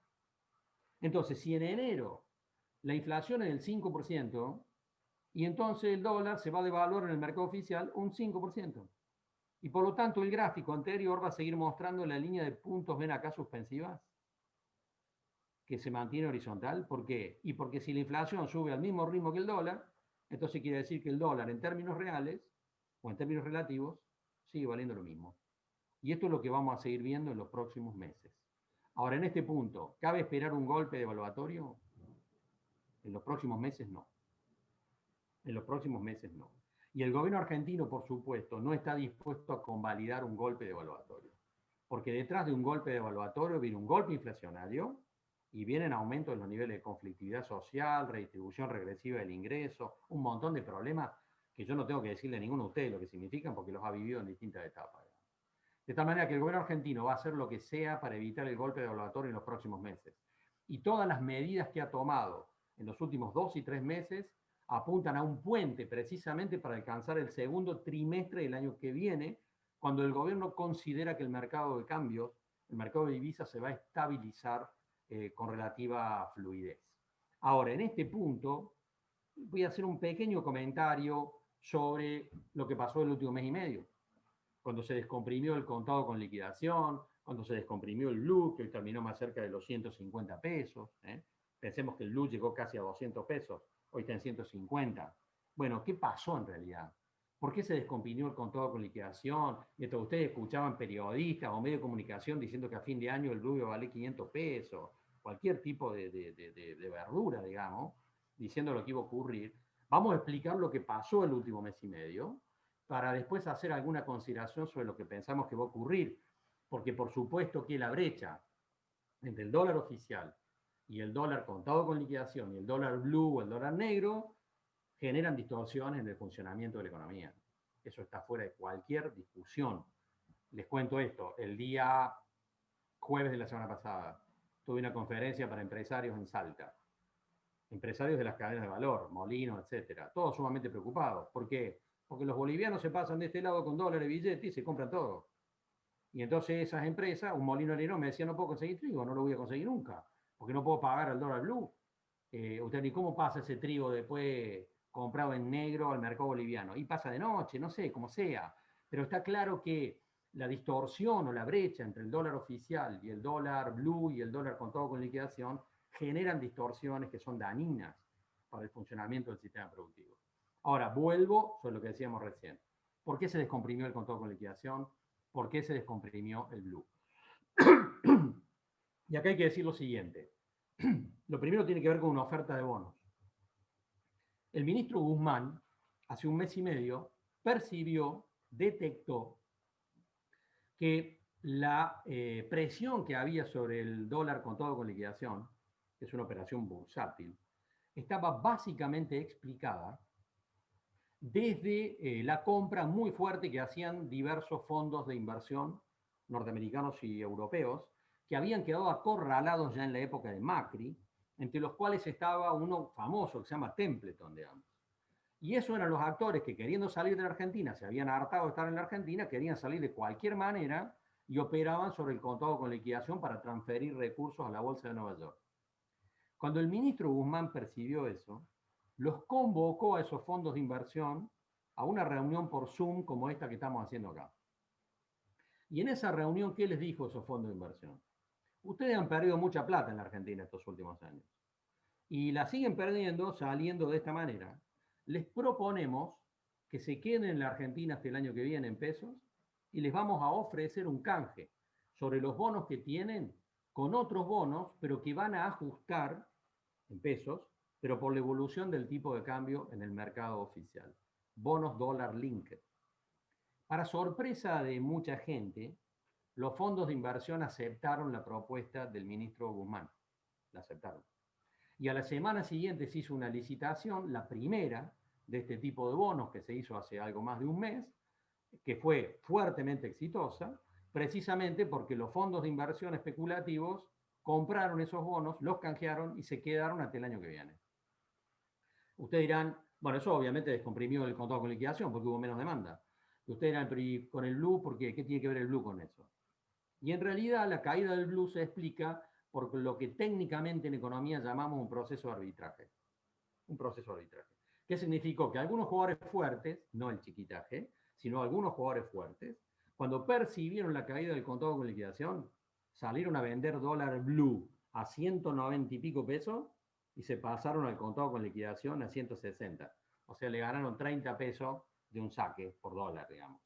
S2: Entonces, si en enero la inflación es del 5%, y entonces el dólar se va a devaluar en el mercado oficial un 5%. Y por lo tanto el gráfico anterior va a seguir mostrando la línea de puntos, ven acá, suspensivas, que se mantiene horizontal. ¿Por qué? Y porque si la inflación sube al mismo ritmo que el dólar, entonces quiere decir que el dólar en términos reales o en términos relativos sigue valiendo lo mismo. Y esto es lo que vamos a seguir viendo en los próximos meses. Ahora, en este punto, ¿cabe esperar un golpe devaluatorio? En los próximos meses no. En los próximos meses no. Y el gobierno argentino, por supuesto, no está dispuesto a convalidar un golpe devaluatorio. Porque detrás de un golpe devaluatorio viene un golpe inflacionario y vienen aumentos en los niveles de conflictividad social, redistribución regresiva del ingreso, un montón de problemas que yo no tengo que decirle a ninguno de ustedes lo que significan porque los ha vivido en distintas etapas. De tal manera que el gobierno argentino va a hacer lo que sea para evitar el golpe devaluatorio en los próximos meses. Y todas las medidas que ha tomado en los últimos 2 y 3 meses apuntan a un puente precisamente para alcanzar el segundo trimestre del año que viene, cuando el gobierno considera que el mercado de cambios, el mercado de divisas se va a estabilizar con relativa fluidez. Ahora, en este punto, voy a hacer un pequeño comentario sobre lo que pasó el último mes y medio. Cuando se descomprimió el contado con liquidación, cuando se descomprimió el blue, que hoy terminó más cerca de los 150 pesos. Pensemos que el blue llegó casi a 200 pesos, hoy está en 150. Bueno, ¿qué pasó en realidad? ¿Por qué se descomprimió el contado con liquidación? Mientras ustedes escuchaban periodistas o medios de comunicación diciendo que a fin de año el blue iba a valer 500 pesos, cualquier tipo de verdura, digamos, diciendo lo que iba a ocurrir. Vamos a explicar lo que pasó el último mes y medio, para después hacer alguna consideración sobre lo que pensamos que va a ocurrir. Porque por supuesto que la brecha entre el dólar oficial y el dólar contado con liquidación y el dólar blue o el dólar negro generan distorsiones en el funcionamiento de la economía. Eso está fuera de cualquier discusión. Les cuento esto. El día jueves de la semana pasada tuve una conferencia para empresarios en Salta. Empresarios de las cadenas de valor, Molino, etcétera. Todos sumamente preocupados. ¿Por qué? Porque los bolivianos se pasan de este lado con dólares, billetes y se compran todo. Y entonces esas empresas, un molino harino me decía, no puedo conseguir trigo, no lo voy a conseguir nunca, porque no puedo pagar al dólar blue. Usted ni cómo pasa ese trigo después comprado en negro al mercado boliviano. Y pasa de noche, no sé, como sea. Pero está claro que la distorsión o la brecha entre el dólar oficial y el dólar blue y el dólar contado con liquidación generan distorsiones que son dañinas para el funcionamiento del sistema productivo. Ahora, vuelvo sobre lo que decíamos recién. ¿Por qué se descomprimió el contado con liquidación? ¿Por qué se descomprimió el blue? Y acá hay que decir lo siguiente. Lo primero tiene que ver con una oferta de bonos. El ministro Guzmán, hace un mes y medio, percibió, detectó que la presión que había sobre el dólar contado con liquidación, que es una operación bursátil, estaba básicamente explicada desde la compra muy fuerte que hacían diversos fondos de inversión norteamericanos y europeos, que habían quedado acorralados ya en la época de Macri, entre los cuales estaba uno famoso que se llama Templeton, digamos. Y esos eran los actores que, queriendo salir de la Argentina, se habían hartado de estar en la Argentina, querían salir de cualquier manera y operaban sobre el contado con liquidación para transferir recursos a la Bolsa de Nueva York. Cuando el ministro Guzmán percibió eso, los convocó a esos fondos de inversión a una reunión por Zoom como esta que estamos haciendo acá. Y en esa reunión, ¿qué les dijo esos fondos de inversión? Ustedes han perdido mucha plata en la Argentina estos últimos años. Y la siguen perdiendo saliendo de esta manera. Les proponemos que se queden en la Argentina hasta el año que viene en pesos y les vamos a ofrecer un canje sobre los bonos que tienen con otros bonos, pero que van a ajustar en pesos, pero por la evolución del tipo de cambio en el mercado oficial. Bonos dólar linked. Para sorpresa de mucha gente, los fondos de inversión aceptaron la propuesta del ministro Guzmán. La aceptaron. Y a la semana siguiente se hizo una licitación, la primera de este tipo de bonos que se hizo hace algo más de un mes, que fue fuertemente exitosa, precisamente porque los fondos de inversión especulativos compraron esos bonos, los canjearon y se quedaron hasta el año que viene. Ustedes dirán, bueno, eso obviamente descomprimió el contado con liquidación porque hubo menos demanda. Y ustedes dirán, pero ¿y con el blue? ¿Por qué? ¿Qué tiene que ver el blue con eso? Y en realidad la caída del blue se explica por lo que técnicamente en economía llamamos un proceso de arbitraje. Un proceso de arbitraje. ¿Qué significó? Que algunos jugadores fuertes, no el chiquitaje, sino algunos jugadores fuertes, cuando percibieron la caída del contado con liquidación, salieron a vender dólar blue a 190 y pico pesos y se pasaron al contado con liquidación a 160. O sea, le ganaron 30 pesos de un saque por dólar, digamos.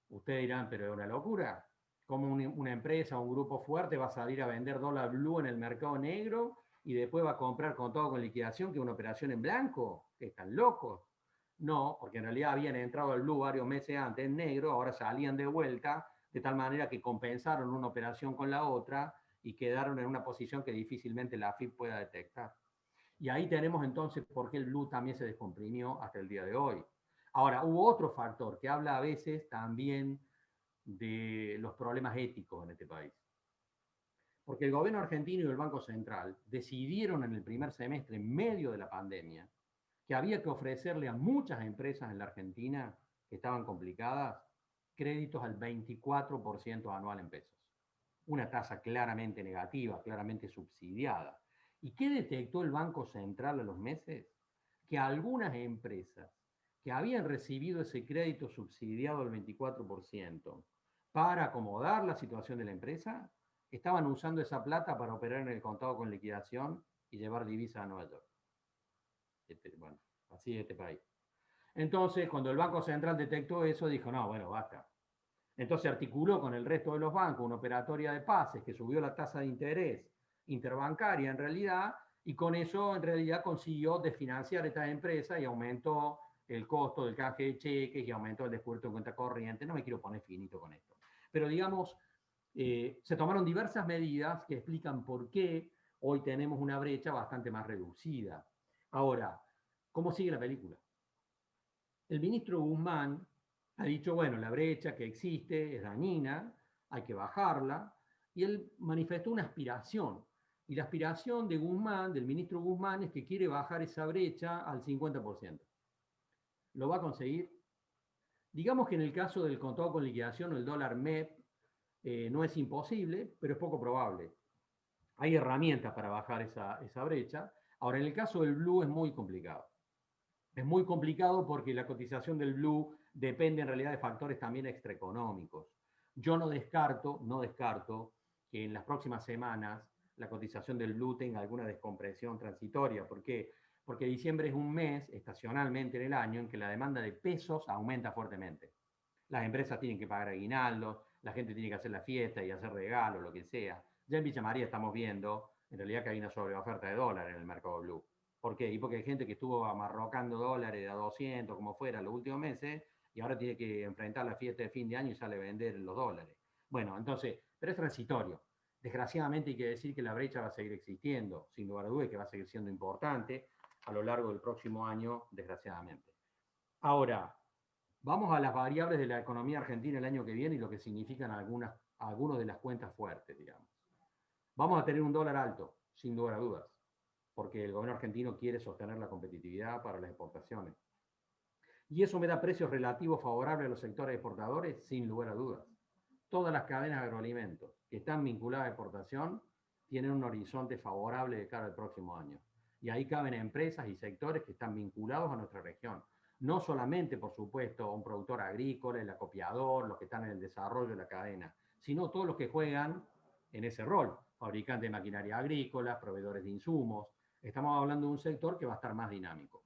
S2: Ustedes dirán, pero es una locura. ¿Cómo una empresa o un grupo fuerte va a salir a vender dólar blue en el mercado negro y después va a comprar contado con liquidación, que es una operación en blanco? ¿Que están locos? No, porque en realidad habían entrado al blue varios meses antes en negro, ahora salían de vuelta, de tal manera que compensaron una operación con la otra y quedaron en una posición que difícilmente la AFIP pueda detectar. Y ahí tenemos entonces por qué el blue también se descomprimió hasta el día de hoy. Ahora, hubo otro factor que habla a veces también de los problemas éticos en este país. Porque el gobierno argentino y el Banco Central decidieron en el primer semestre, en medio de la pandemia, que había que ofrecerle a muchas empresas en la Argentina que estaban complicadas créditos al 24% anual en pesos. Una tasa claramente negativa, claramente subsidiada. ¿Y qué detectó el Banco Central a los meses? Que algunas empresas que habían recibido ese crédito subsidiado al 24% para acomodar la situación de la empresa, estaban usando esa plata para operar en el contado con liquidación y llevar divisas a Nueva York. Bueno, así es este país. Entonces, cuando el Banco Central detectó eso, dijo, no, bueno, basta. Entonces articuló con el resto de los bancos una operatoria de pases que subió la tasa de interés interbancaria en realidad, y con eso en realidad consiguió desfinanciar estas empresas y aumentó el costo del canje de cheques y aumentó el descuento en cuenta corriente. No me quiero poner finito con esto. Pero digamos, se tomaron diversas medidas que explican por qué hoy tenemos una brecha bastante más reducida. Ahora, ¿cómo sigue la película? El ministro Guzmán ha dicho, bueno, la brecha que existe es dañina, hay que bajarla, y él manifestó una aspiración. Y la aspiración de Guzmán, del ministro Guzmán, es que quiere bajar esa brecha al 50%. ¿Lo va a conseguir? Digamos que en el caso del contado con liquidación o el dólar MEP, no es imposible, pero es poco probable. Hay herramientas para bajar esa brecha. Ahora, en el caso del blue es muy complicado. Es muy complicado porque la cotización del blue depende en realidad de factores también extraeconómicos. Yo no descarto que en las próximas semanas la cotización del blue tenga alguna descompresión transitoria. ¿Por qué? Porque diciembre es un mes, estacionalmente en el año, en que la demanda de pesos aumenta fuertemente. las empresas tienen que pagar aguinaldos, la gente tiene que hacer la fiesta y hacer regalos, lo que sea. Ya en Villa María estamos viendo, en realidad, que hay una sobreoferta de dólares en el mercado blue. ¿Por qué? Y porque hay gente que estuvo amarrocando dólares de a 200, como fuera, los últimos meses, y ahora tiene que enfrentar la fiesta de fin de año y sale a vender los dólares. Bueno, entonces, pero es transitorio. Desgraciadamente hay que decir que la brecha va a seguir existiendo, sin lugar a dudas, que va a seguir siendo importante a lo largo del próximo año, desgraciadamente. Ahora, vamos a las variables de la economía argentina el año que viene y lo que significan algunas de las cuentas fuertes, digamos. Vamos a tener un dólar alto, sin lugar a dudas, porque el gobierno argentino quiere sostener la competitividad para las exportaciones. Y eso me da precios relativos favorables a los sectores exportadores, sin lugar a dudas. Todas las cadenas de agroalimentos que están vinculadas a exportación tienen un horizonte favorable de cara al próximo año. Y ahí caben empresas y sectores que están vinculados a nuestra región. No solamente, por supuesto, un productor agrícola, el acopiador, los que están en el desarrollo de la cadena, sino todos los que juegan en ese rol. Fabricantes de maquinaria agrícola, proveedores de insumos. Estamos hablando de un sector que va a estar más dinámico.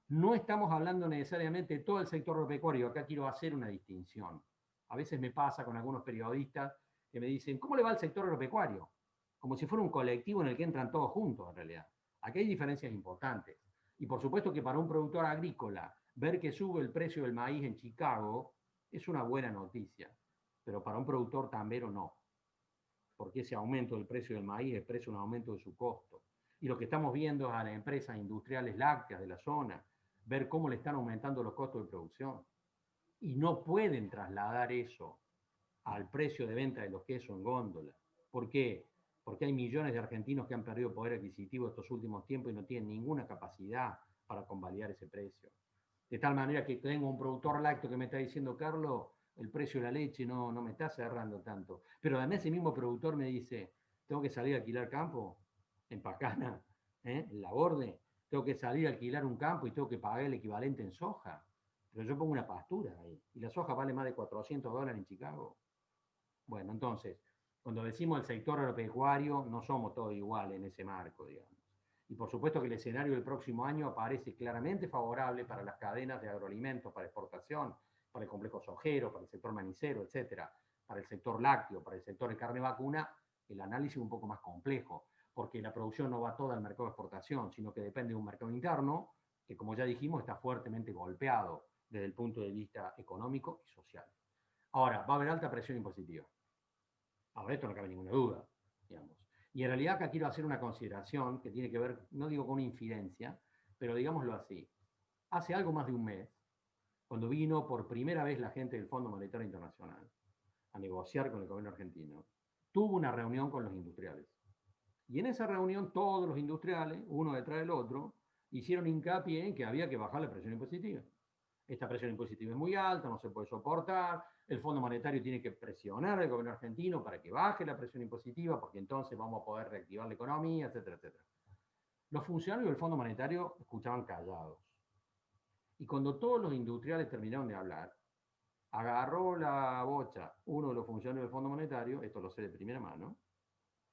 S2: No estamos hablando necesariamente de todo el sector agropecuario. Acá quiero hacer una distinción. A veces me pasa con algunos periodistas que me dicen, ¿cómo le va al sector agropecuario? Como si fuera un colectivo en el que entran todos juntos, en realidad. Aquí hay diferencias importantes. Y por supuesto que para un productor agrícola, ver que sube el precio del maíz en Chicago es una buena noticia. Pero para un productor tambero no. Porque ese aumento del precio del maíz expresa un aumento de su costo. Y lo que estamos viendo es a las empresas industriales lácteas de la zona, ver cómo le están aumentando los costos de producción. Y no pueden trasladar eso al precio de venta de los quesos en góndola. ¿Por qué? Porque hay millones de argentinos que han perdido poder adquisitivo estos últimos tiempos y no tienen ninguna capacidad para convalidar ese precio. De tal manera que tengo un productor lácteo que me está diciendo, Carlos, el precio de la leche no me está cerrando tanto. Pero además ese mismo productor me dice, tengo que salir a alquilar campo en Pacana, en La Borde, tengo que salir a alquilar un campo y tengo que pagar el equivalente en soja. Pero yo pongo una pastura ahí y la soja vale más de $400 en Chicago. Bueno, entonces, cuando decimos el sector agropecuario, no somos todos iguales en ese marco, digamos. Y por supuesto que el escenario del próximo año aparece claramente favorable para las cadenas de agroalimentos, para exportación, para el complejo sojero, para el sector manicero, etcétera, para el sector lácteo, para el sector de carne vacuna. El análisis es un poco más complejo, porque la producción no va toda al mercado de exportación, sino que depende de un mercado interno que, como ya dijimos, está fuertemente golpeado desde el punto de vista económico y social. Ahora, va a haber alta presión impositiva. Ahora, esto no cabe ninguna duda, digamos. Y en realidad acá quiero hacer una consideración que tiene que ver, no digo con una infidencia, pero digámoslo así. Hace algo más de un mes, cuando vino por primera vez la gente del Fondo Monetario Internacional a negociar con el gobierno argentino, tuvo una reunión con los industriales. Y en esa reunión todos los industriales, uno detrás del otro, hicieron hincapié en que había que bajar la presión impositiva. Esta presión impositiva es muy alta, no se puede soportar, el Fondo Monetario tiene que presionar al gobierno argentino para que baje la presión impositiva, porque entonces vamos a poder reactivar la economía, etcétera, etcétera. Los funcionarios del Fondo Monetario escuchaban callados. Y cuando todos los industriales terminaron de hablar, agarró la bocha uno de los funcionarios del Fondo Monetario, esto lo sé de primera mano,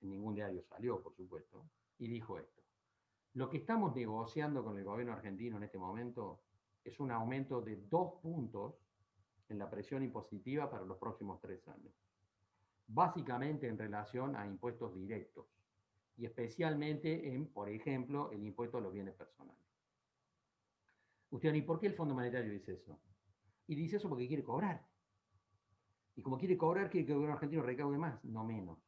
S2: en ningún diario salió, por supuesto, y dijo esto. Lo que estamos negociando con el gobierno argentino en este momento es un aumento de 2 puntos en la presión impositiva para los próximos 3 años. Básicamente en relación a impuestos directos y especialmente en, por ejemplo, el impuesto a los bienes personales. Usted, ¿y por qué el Fondo Monetario dice eso? Y dice eso porque quiere cobrar. Y como quiere cobrar, quiere que el gobierno argentino recaude más, no menos.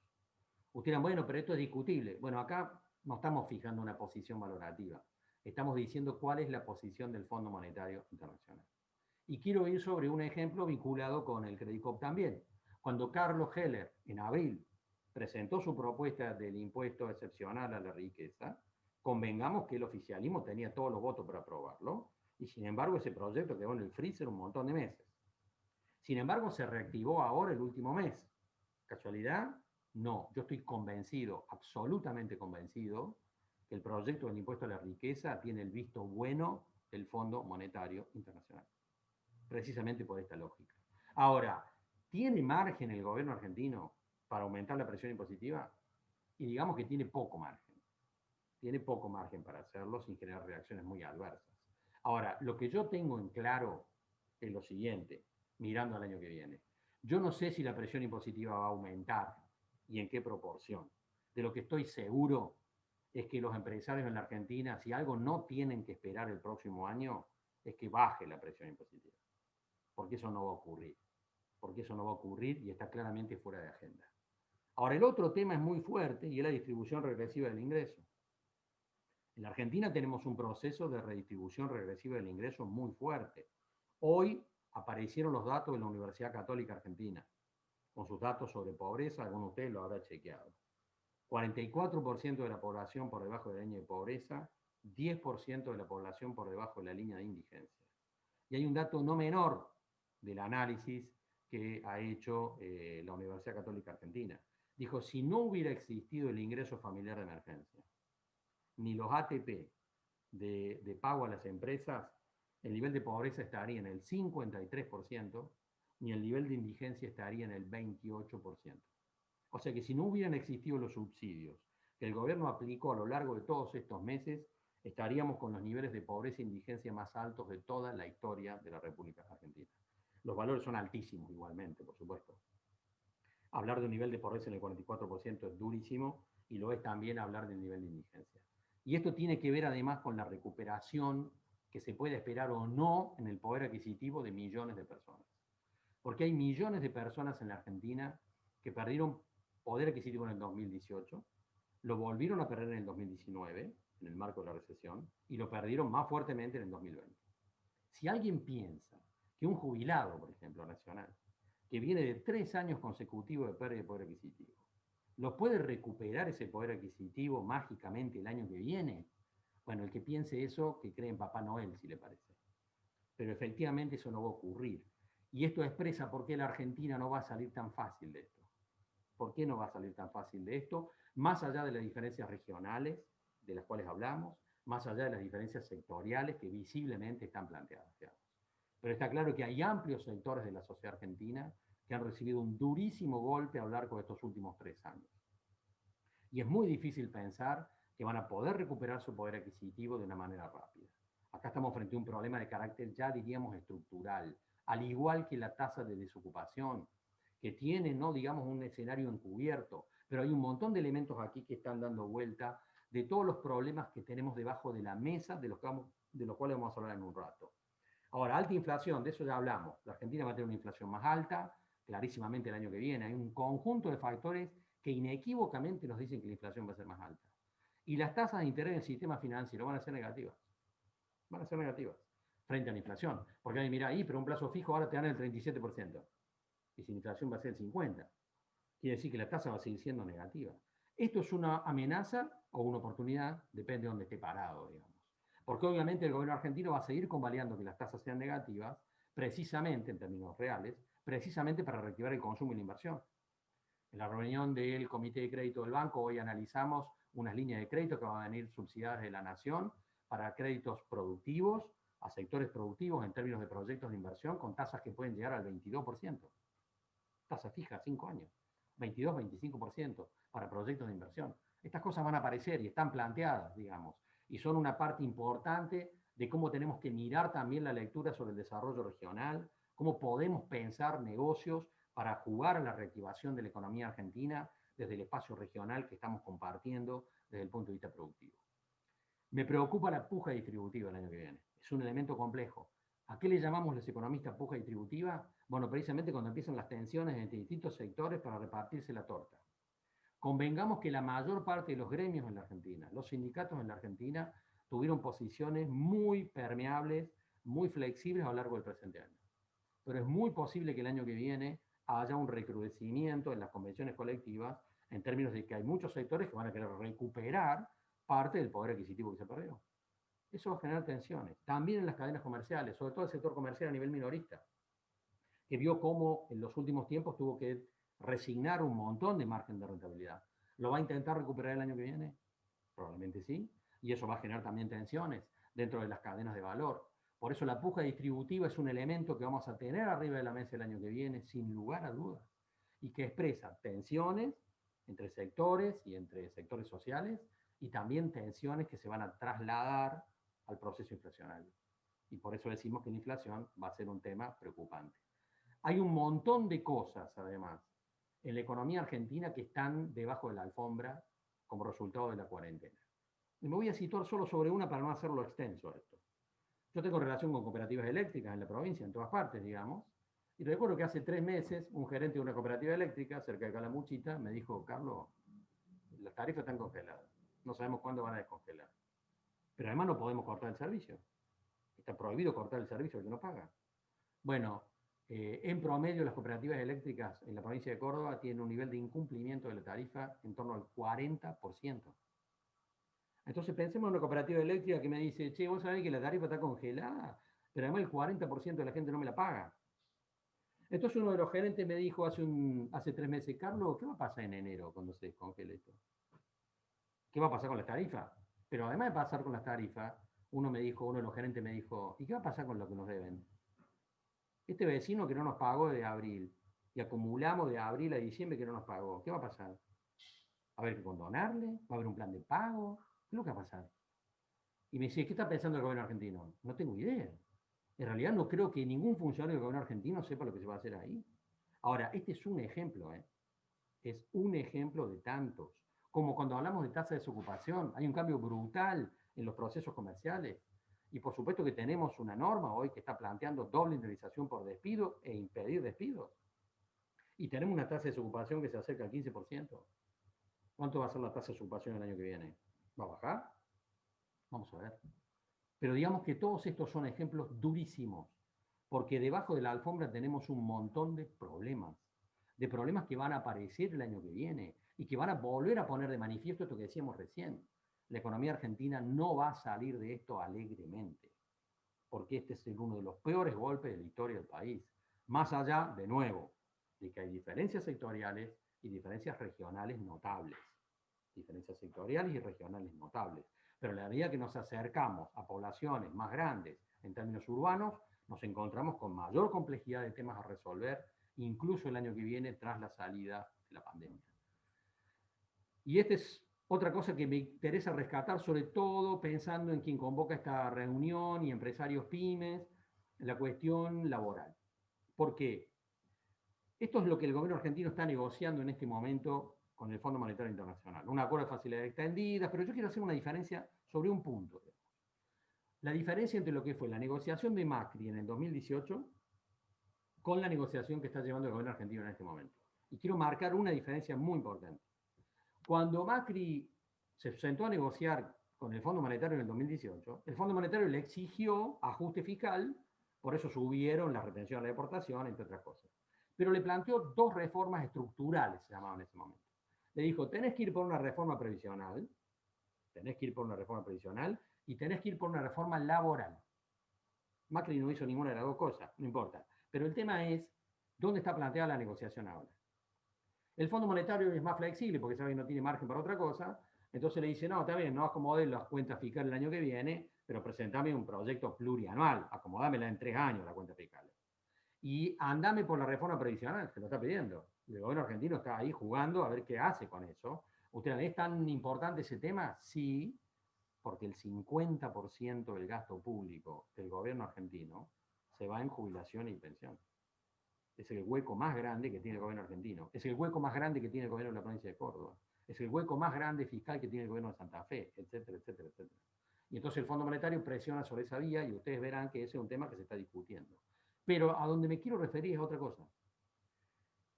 S2: Usted dirán, bueno, pero esto es discutible. Bueno, acá no estamos fijando una posición valorativa. Estamos diciendo cuál es la posición del Fondo Monetario Internacional. Y quiero ir sobre un ejemplo vinculado con el Credicop también. Cuando Carlos Heller, en abril, presentó su propuesta del impuesto excepcional a la riqueza, convengamos que el oficialismo tenía todos los votos para aprobarlo, y sin embargo ese proyecto quedó en el freezer un montón de meses. Sin embargo, se reactivó ahora el último mes. ¿Casualidad? No. Yo estoy convencido, absolutamente convencido, que el proyecto del impuesto a la riqueza tiene el visto bueno del Fondo Monetario Internacional. Precisamente por esta lógica. Ahora, ¿tiene margen el gobierno argentino para aumentar la presión impositiva? Y digamos que tiene poco margen. Tiene poco margen para hacerlo sin generar reacciones muy adversas. Ahora, lo que yo tengo en claro es lo siguiente. mirando al año que viene. Yo no sé si la presión impositiva va a aumentar y en qué proporción. De lo que estoy seguro es que los empresarios en la Argentina, si algo no tienen que esperar el próximo año, es que baje la presión impositiva. Porque eso no va a ocurrir. Porque eso no va a ocurrir y está claramente fuera de agenda. Ahora, el otro tema es muy fuerte y es la distribución regresiva del ingreso. En la Argentina tenemos un proceso de redistribución regresiva del ingreso muy fuerte. Hoy aparecieron los datos de la Universidad Católica Argentina, con sus datos sobre pobreza, alguno de ustedes lo habrá chequeado. 44% de la población por debajo de la línea de pobreza, 10% de la población por debajo de la línea de indigencia. Y hay un dato no menor del análisis que ha hecho la Universidad Católica Argentina. Dijo, si no hubiera existido el ingreso familiar de emergencia, ni los ATP de pago a las empresas, el nivel de pobreza estaría en el 53%, ni el nivel de indigencia estaría en el 28%. O sea que si no hubieran existido los subsidios que el gobierno aplicó a lo largo de todos estos meses, estaríamos con los niveles de pobreza e indigencia más altos de toda la historia de la República Argentina. Los valores son altísimos igualmente, por supuesto. Hablar de un nivel de pobreza en el 44% es durísimo, y lo es también hablar del nivel de indigencia. Y esto tiene que ver además con la recuperación que se puede esperar o no en el poder adquisitivo de millones de personas. Porque hay millones de personas en la Argentina que perdieron poder adquisitivo en el 2018, lo volvieron a perder en el 2019, en el marco de la recesión, y lo perdieron más fuertemente en el 2020. Si alguien piensa que un jubilado, por ejemplo, nacional, que viene de 3 años consecutivos de pérdida de poder adquisitivo, ¿lo puede recuperar ese poder adquisitivo mágicamente el año que viene? Bueno, el que piense eso, que cree en Papá Noel, si le parece. Pero efectivamente eso no va a ocurrir. Y esto expresa por qué la Argentina no va a salir tan fácil de esto. ¿Por qué no va a salir tan fácil de esto? Más allá de las diferencias regionales, de las cuales hablamos, más allá de las diferencias sectoriales que visiblemente están planteadas. Digamos. Pero está claro que hay amplios sectores de la sociedad argentina que han recibido un durísimo golpe a lo largo de estos últimos 3 años. Y es muy difícil pensar que van a poder recuperar su poder adquisitivo de una manera rápida. Acá estamos frente a un problema de carácter, ya diríamos, estructural, al igual que la tasa de desocupación, que tiene, no digamos, un escenario encubierto, pero hay un montón de elementos aquí que están dando vuelta de todos los problemas que tenemos debajo de la mesa, de los cuales vamos a hablar en un rato. Ahora, alta inflación, de eso ya hablamos. La Argentina va a tener una inflación más alta, clarísimamente el año que viene. Hay un conjunto de factores que inequívocamente nos dicen que la inflación va a ser más alta. Y las tasas de interés en el sistema financiero van a ser negativas. Van a ser negativas frente a la inflación. Porque hay, mira, ahí, pero un plazo fijo ahora te dan el 37%. Y si la inflación va a ser el 50%. Quiere decir que la tasa va a seguir siendo negativa. Esto es una amenaza o una oportunidad, depende de dónde esté parado, digamos. Porque obviamente el gobierno argentino va a seguir convalidando que las tasas sean negativas, precisamente, en términos reales, precisamente para reactivar el consumo y la inversión. En la reunión del Comité de Crédito del Banco hoy analizamos unas líneas de crédito que van a venir subsidiadas de la Nación para créditos productivos, a sectores productivos en términos de proyectos de inversión con tasas que pueden llegar al 22%. Tasa fija, 5 años. 22-25% para proyectos de inversión. Estas cosas van a aparecer y están planteadas, digamos, y son una parte importante de cómo tenemos que mirar también la lectura sobre el desarrollo regional, cómo podemos pensar negocios para jugar a la reactivación de la economía argentina desde el espacio regional que estamos compartiendo desde el punto de vista productivo. Me preocupa la puja distributiva el año que viene. Es un elemento complejo. ¿A qué le llamamos los economistas puja distributiva? Bueno, precisamente cuando empiezan las tensiones entre distintos sectores para repartirse la torta. Convengamos que la mayor parte de los gremios en la Argentina, los sindicatos en la Argentina, tuvieron posiciones muy permeables, muy flexibles a lo largo del presente año. Pero es muy posible que el año que viene haya un recrudecimiento en las convenciones colectivas en términos de que hay muchos sectores que van a querer recuperar parte del poder adquisitivo que se perdió. Eso va a generar tensiones. También en las cadenas comerciales, sobre todo el sector comercial a nivel minorista, que vio cómo en los últimos tiempos tuvo que resignar un montón de margen de rentabilidad. ¿Lo va a intentar recuperar el año que viene? Probablemente sí. Y eso va a generar también tensiones dentro de las cadenas de valor. Por eso la puja distributiva es un elemento que vamos a tener arriba de la mesa el año que viene, sin lugar a dudas, y que expresa tensiones entre sectores y entre sectores sociales, y también tensiones que se van a trasladar al proceso inflacionario. Y por eso decimos que la inflación va a ser un tema preocupante. Hay un montón de cosas, además, en la economía argentina que están debajo de la alfombra como resultado de la cuarentena. Y me voy a situar solo sobre una para no hacerlo extenso esto. Yo tengo relación con cooperativas eléctricas en la provincia, en todas partes, digamos, y recuerdo que hace 3 meses un gerente de una cooperativa eléctrica cerca de Calamuchita me dijo: Carlos, las tarifas están congeladas, no sabemos cuándo van a descongelar. Pero además no podemos cortar el servicio. Está prohibido cortar el servicio al que no paga. Bueno, en promedio las cooperativas eléctricas en la provincia de Córdoba tienen un nivel de incumplimiento de la tarifa en torno al 40%. Entonces pensemos en una cooperativa eléctrica que me dice: che, vos sabés que la tarifa está congelada, pero además el 40% de la gente no me la paga. Entonces uno de los gerentes me dijo hace 3 meses: Carlos, ¿qué va a pasar en enero cuando se descongele esto? ¿Qué va a pasar con las tarifas? Pero además de pasar con las tarifas, uno de los gerentes me dijo: ¿y qué va a pasar con lo que nos deben? Este vecino que no nos pagó de abril, y acumulamos de abril a diciembre que no nos pagó, ¿qué va a pasar? ¿Va a haber que condonarle? ¿Va a haber un plan de pago? ¿Qué es lo que va a pasar? Y me dice: ¿qué está pensando el gobierno argentino? No tengo idea. En realidad no creo que ningún funcionario del gobierno argentino sepa lo que se va a hacer ahí. Ahora, este es un ejemplo, ¿eh? Es un ejemplo de tantos. Como cuando hablamos de tasa de desocupación, hay un cambio brutal en los procesos comerciales. Y por supuesto que tenemos una norma hoy que está planteando doble indemnización por despido e impedir despidos. Y tenemos una tasa de desocupación que se acerca al 15%. ¿Cuánto va a ser la tasa de desocupación el año que viene? ¿Va a bajar? Vamos a ver. Pero digamos que todos estos son ejemplos durísimos, porque debajo de la alfombra tenemos un montón de problemas que van a aparecer el año que viene y que van a volver a poner de manifiesto esto que decíamos recién. La economía argentina no va a salir de esto alegremente, porque este es uno de los peores golpes de la historia del país. Más allá, de nuevo, de que hay diferencias sectoriales y diferencias regionales notables. Diferencias sectoriales y regionales notables. Pero a la medida que nos acercamos a poblaciones más grandes en términos urbanos, nos encontramos con mayor complejidad de temas a resolver, incluso el año que viene, tras la salida de la pandemia. Y esta es otra cosa que me interesa rescatar, sobre todo pensando en quien convoca esta reunión y empresarios pymes, la cuestión laboral. ¿Por qué? Esto es lo que el gobierno argentino está negociando en este momento con el Fondo Monetario Internacional. Un acuerdo de facilidades extendidas, pero yo quiero hacer una diferencia sobre un punto. La diferencia entre lo que fue la negociación de Macri en el 2018 con la negociación que está llevando el gobierno argentino en este momento. Y quiero marcar una diferencia muy importante. Cuando Macri se sentó a negociar con el Fondo Monetario en el 2018, el Fondo Monetario le exigió ajuste fiscal, por eso subieron la retención a la deportación, entre otras cosas. Pero le planteó 2 reformas estructurales, se llamaban en ese momento. Le dijo: tenés que ir por una reforma previsional, y tenés que ir por una reforma laboral. Macri no hizo ninguna de las 2 cosas, no importa. Pero el tema es, ¿dónde está planteada la negociación ahora? El Fondo Monetario es más flexible porque sabe que no tiene margen para otra cosa, entonces le dice: no, está bien, no acomodé las cuentas fiscales el año que viene, pero presentame un proyecto plurianual, acomodámela en 3 años la cuenta fiscal. Y andame por la reforma previsional, se lo está pidiendo. El gobierno argentino está ahí jugando a ver qué hace con eso. ¿Ustedes es tan importante ese tema? Sí, porque el 50% del gasto público del gobierno argentino se va en jubilación y pensión. Es el hueco más grande que tiene el gobierno argentino. Es el hueco más grande que tiene el gobierno de la provincia de Córdoba. Es el hueco más grande fiscal que tiene el gobierno de Santa Fe, etcétera, etcétera, etcétera. Y entonces el Fondo Monetario presiona sobre esa vía y ustedes verán que ese es un tema que se está discutiendo. Pero a donde me quiero referir es otra cosa.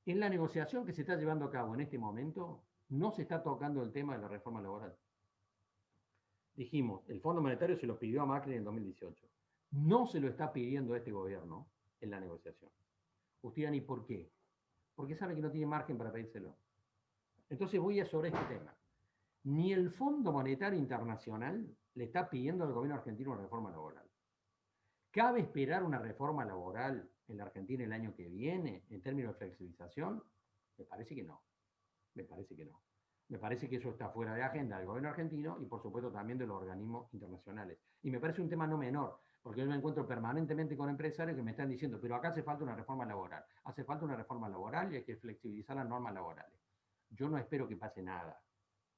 S2: En la negociación que se está llevando a cabo en este momento, no se está tocando el tema de la reforma laboral. Dijimos, el Fondo Monetario se lo pidió a Macri en el 2018. No se lo está pidiendo a este gobierno en la negociación. Ustedes dirán: ¿y por qué? Porque sabe que no tiene margen para pedírselo. Entonces voy a sobre este tema. Ni el Fondo Monetario Internacional le está pidiendo al gobierno argentino una reforma laboral. ¿Cabe esperar una reforma laboral en la Argentina el año que viene en términos de flexibilización? Me parece que no. Me parece que eso está fuera de agenda del gobierno argentino y por supuesto también de los organismos internacionales. Y me parece un tema no menor, porque yo me encuentro permanentemente con empresarios que me están diciendo: pero acá hace falta una reforma laboral. Hace falta una reforma laboral y hay que flexibilizar las normas laborales. Yo no espero que pase nada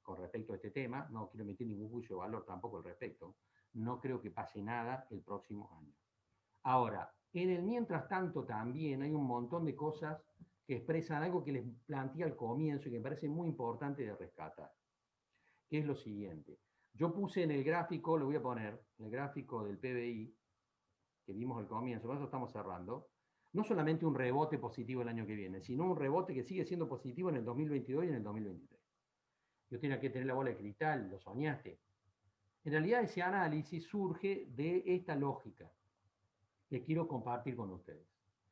S2: con respecto a este tema, no quiero emitir ningún juicio de valor tampoco al respecto. No creo que pase nada el próximo año. Ahora, En el mientras tanto también hay un montón de cosas que expresan algo que les planteé al comienzo y que me parece muy importante de rescatar, que es lo siguiente. Yo puse en el gráfico, lo voy a poner, en el gráfico del PBI, que vimos al comienzo, por eso estamos cerrando, no solamente un rebote positivo el año que viene, sino un rebote que sigue siendo positivo en el 2022 y en el 2023. Yo tenía que tener la bola de cristal, lo soñaste. En realidad ese análisis surge de esta lógica que quiero compartir con ustedes.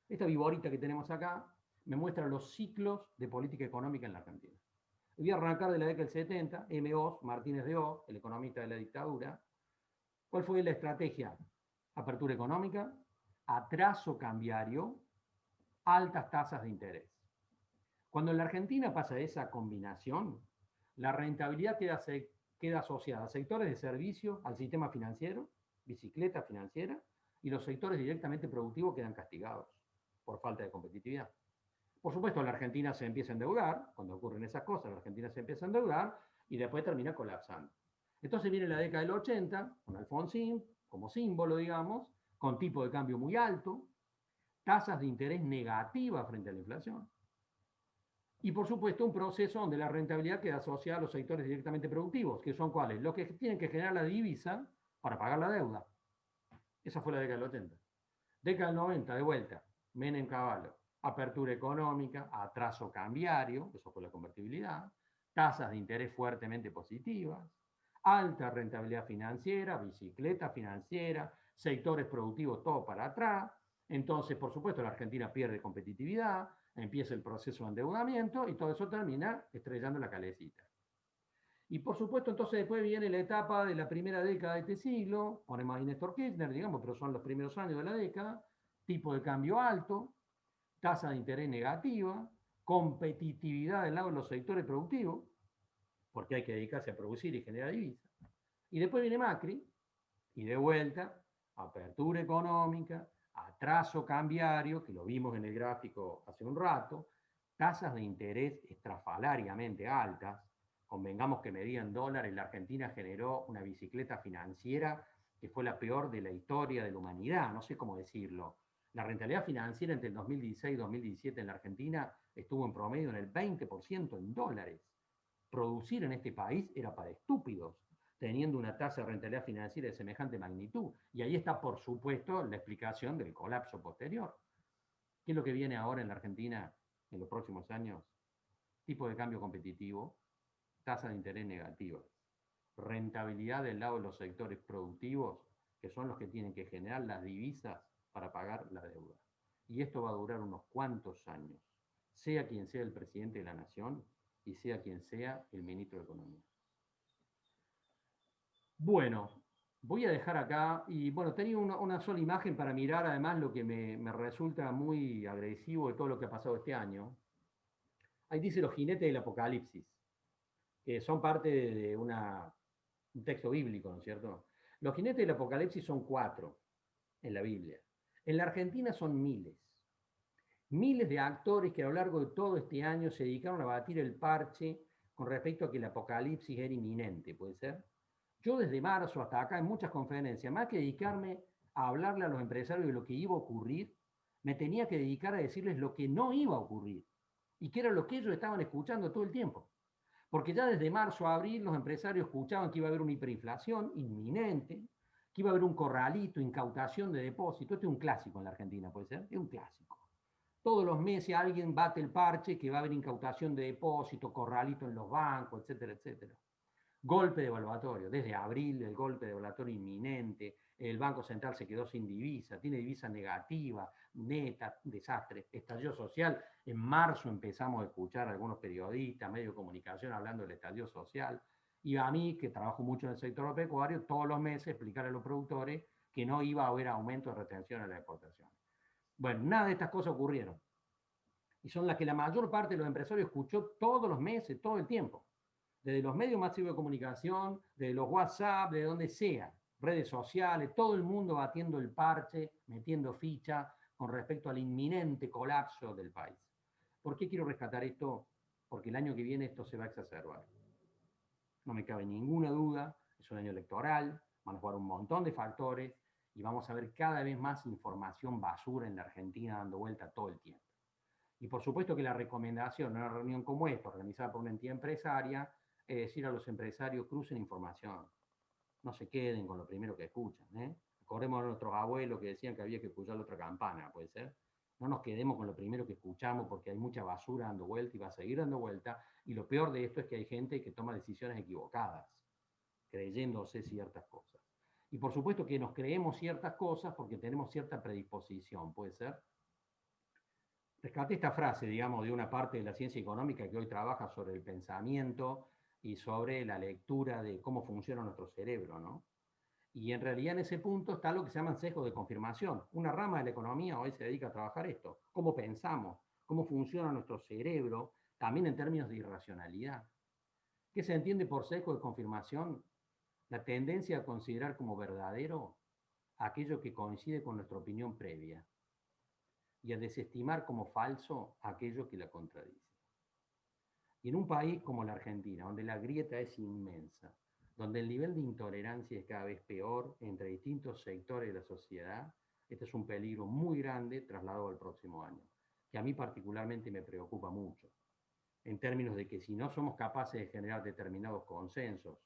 S2: Esta viborita que tenemos acá me muestra los ciclos de política económica en la Argentina. Voy a arrancar de la década del 70, M. Oz, Martínez de Oz, el economista de la dictadura. ¿Cuál fue la estrategia? Apertura económica, atraso cambiario, altas tasas de interés. Cuando en la Argentina pasa esa combinación, la rentabilidad queda asociada a sectores de servicio, al sistema financiero, bicicleta financiera, y los sectores directamente productivos quedan castigados por falta de competitividad. Por supuesto, la Argentina se empieza a endeudar, cuando ocurren esas cosas, la Argentina se empieza a endeudar y después termina colapsando. Entonces viene la década del 80, con Alfonsín como símbolo, digamos, con tipo de cambio muy alto, tasas de interés negativas frente a la inflación. Y por supuesto un proceso donde la rentabilidad queda asociada a los sectores directamente productivos, que son cuáles, los que tienen que generar la divisa para pagar la deuda. Esa fue la década del 80. Década del 90, de vuelta, Menem Cavallo, apertura económica, atraso cambiario, eso fue la convertibilidad, tasas de interés fuertemente positivas, alta rentabilidad financiera, bicicleta financiera, sectores productivos todo para atrás. Entonces, por supuesto, la Argentina pierde competitividad, empieza el proceso de endeudamiento y todo eso termina estrellando la calecita. Y por supuesto, entonces después viene la etapa de la primera década de este siglo, ponemos ahí Néstor Kirchner, digamos, pero son los primeros años de la década, tipo de cambio alto, tasa de interés negativa, competitividad del lado de los sectores productivos, porque hay que dedicarse a producir y generar divisas. Y después viene Macri, y de vuelta, apertura económica, atraso cambiario, que lo vimos en el gráfico hace un rato, tasas de interés estrafalariamente altas, convengamos que medían dólares, la Argentina generó una bicicleta financiera que fue la peor de la historia de la humanidad, no sé cómo decirlo. La rentabilidad financiera entre el 2016 y 2017 en la Argentina estuvo en promedio en el 20% en dólares. Producir en este país era para estúpidos, teniendo una tasa de rentabilidad financiera de semejante magnitud. Y ahí está, por supuesto, la explicación del colapso posterior. ¿Qué es lo que viene ahora en la Argentina en los próximos años? Tipo de cambio competitivo, tasa de interés negativa, rentabilidad del lado de los sectores productivos, que son los que tienen que generar las divisas para pagar la deuda. Y esto va a durar unos cuantos años, sea quien sea el presidente de la nación y sea quien sea el ministro de Economía. Bueno, voy a dejar acá, y bueno, tenía una sola imagen para mirar, además lo que me resulta muy agresivo de todo lo que ha pasado este año. Ahí dice los jinetes del apocalipsis, que son parte de un texto bíblico, ¿no es cierto? Los jinetes del apocalipsis son 4 en la Biblia. En la Argentina son miles. Miles de actores que a lo largo de todo este año se dedicaron a batir el parche con respecto a que el apocalipsis era inminente, ¿puede ser? Yo desde marzo hasta acá en muchas conferencias, más que dedicarme a hablarle a los empresarios de lo que iba a ocurrir, me tenía que dedicar a decirles lo que no iba a ocurrir y que era lo que ellos estaban escuchando todo el tiempo. Porque ya desde marzo a abril los empresarios escuchaban que iba a haber una hiperinflación inminente, que iba a haber un corralito, incautación de depósitos. Este es un clásico en la Argentina, ¿puede ser? Es un clásico. Todos los meses alguien bate el parche que va a haber incautación de depósitos, corralito en los bancos, etcétera, etcétera. Golpe devaluatorio, desde abril el golpe devaluatorio inminente, el Banco Central se quedó sin divisa, tiene divisa negativa, neta, desastre, estallido social. En marzo empezamos a escuchar a algunos periodistas, medios de comunicación hablando del estallido social, y a mí, que trabajo mucho en el sector agropecuario, todos los meses explicar a los productores que no iba a haber aumento de retención en la exportación. Bueno, nada de estas cosas ocurrieron. Y son las que la mayor parte de los empresarios escuchó todos los meses, todo el tiempo. Desde los medios masivos de comunicación, desde los WhatsApp, de donde sea, redes sociales, todo el mundo batiendo el parche, metiendo ficha con respecto al inminente colapso del país. ¿Por qué quiero rescatar esto? Porque el año que viene esto se va a exacerbar. No me cabe ninguna duda, es un año electoral, van a jugar un montón de factores y vamos a ver cada vez más información basura en la Argentina dando vuelta todo el tiempo. Y por supuesto que la recomendación en una reunión como esta, organizada por una entidad empresaria, es decir a los empresarios: crucen información, no se queden con lo primero que escuchan. Acordemos a nuestros abuelos que decían que había que escuchar la otra campana, ¿puede ser? No nos quedemos con lo primero que escuchamos, porque hay mucha basura dando vuelta y va a seguir dando vuelta, y lo peor de esto es que hay gente que toma decisiones equivocadas, creyéndose ciertas cosas. Y por supuesto que nos creemos ciertas cosas porque tenemos cierta predisposición, ¿puede ser? Rescaté esta frase, digamos, de una parte de la ciencia económica que hoy trabaja sobre el pensamiento y sobre la lectura de cómo funciona nuestro cerebro, ¿no? Y en realidad en ese punto está lo que se llama sesgo de confirmación. Una rama de la economía hoy se dedica a trabajar esto. Cómo pensamos, cómo funciona nuestro cerebro, también en términos de irracionalidad. ¿Qué se entiende por sesgo de confirmación? La tendencia a considerar como verdadero aquello que coincide con nuestra opinión previa y a desestimar como falso aquello que la contradice. Y en un país como la Argentina, donde la grieta es inmensa, donde el nivel de intolerancia es cada vez peor entre distintos sectores de la sociedad, este es un peligro muy grande trasladado al próximo año, que a mí particularmente me preocupa mucho, en términos de que si no somos capaces de generar determinados consensos,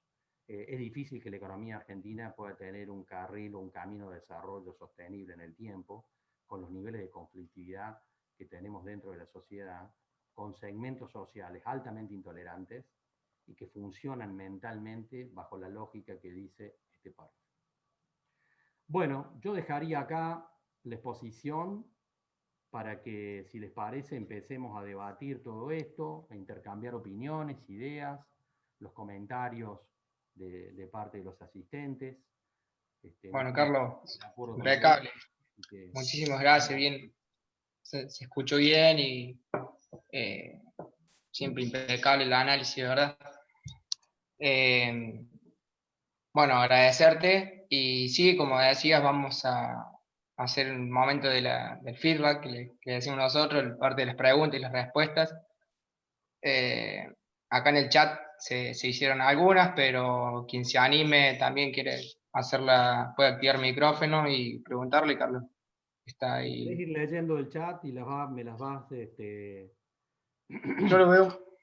S2: es difícil que la economía argentina pueda tener un carril o un camino de desarrollo sostenible en el tiempo, con los niveles de conflictividad que tenemos dentro de la sociedad, con segmentos sociales altamente intolerantes y que funcionan mentalmente bajo la lógica que dice este párrafo. Bueno, yo dejaría acá la exposición para que, si les parece, empecemos a debatir todo esto, a intercambiar opiniones, ideas, los comentarios de parte de los asistentes.
S1: Bueno, Carlos,
S2: De acuerdo con
S1: impecable.
S2: que,
S1: Muchísimas gracias, bien. Se escuchó bien y siempre impecable el análisis, ¿verdad? Bueno, agradecerte y sí, como decías, vamos a hacer un momento del feedback que decimos nosotros, parte de las preguntas y las respuestas. Acá en el chat se hicieron algunas, pero quien se anime también quiere hacerla, puede activar el micrófono y preguntarle, Carlos. Está ahí.
S2: Puedes ir leyendo el chat y me las vas...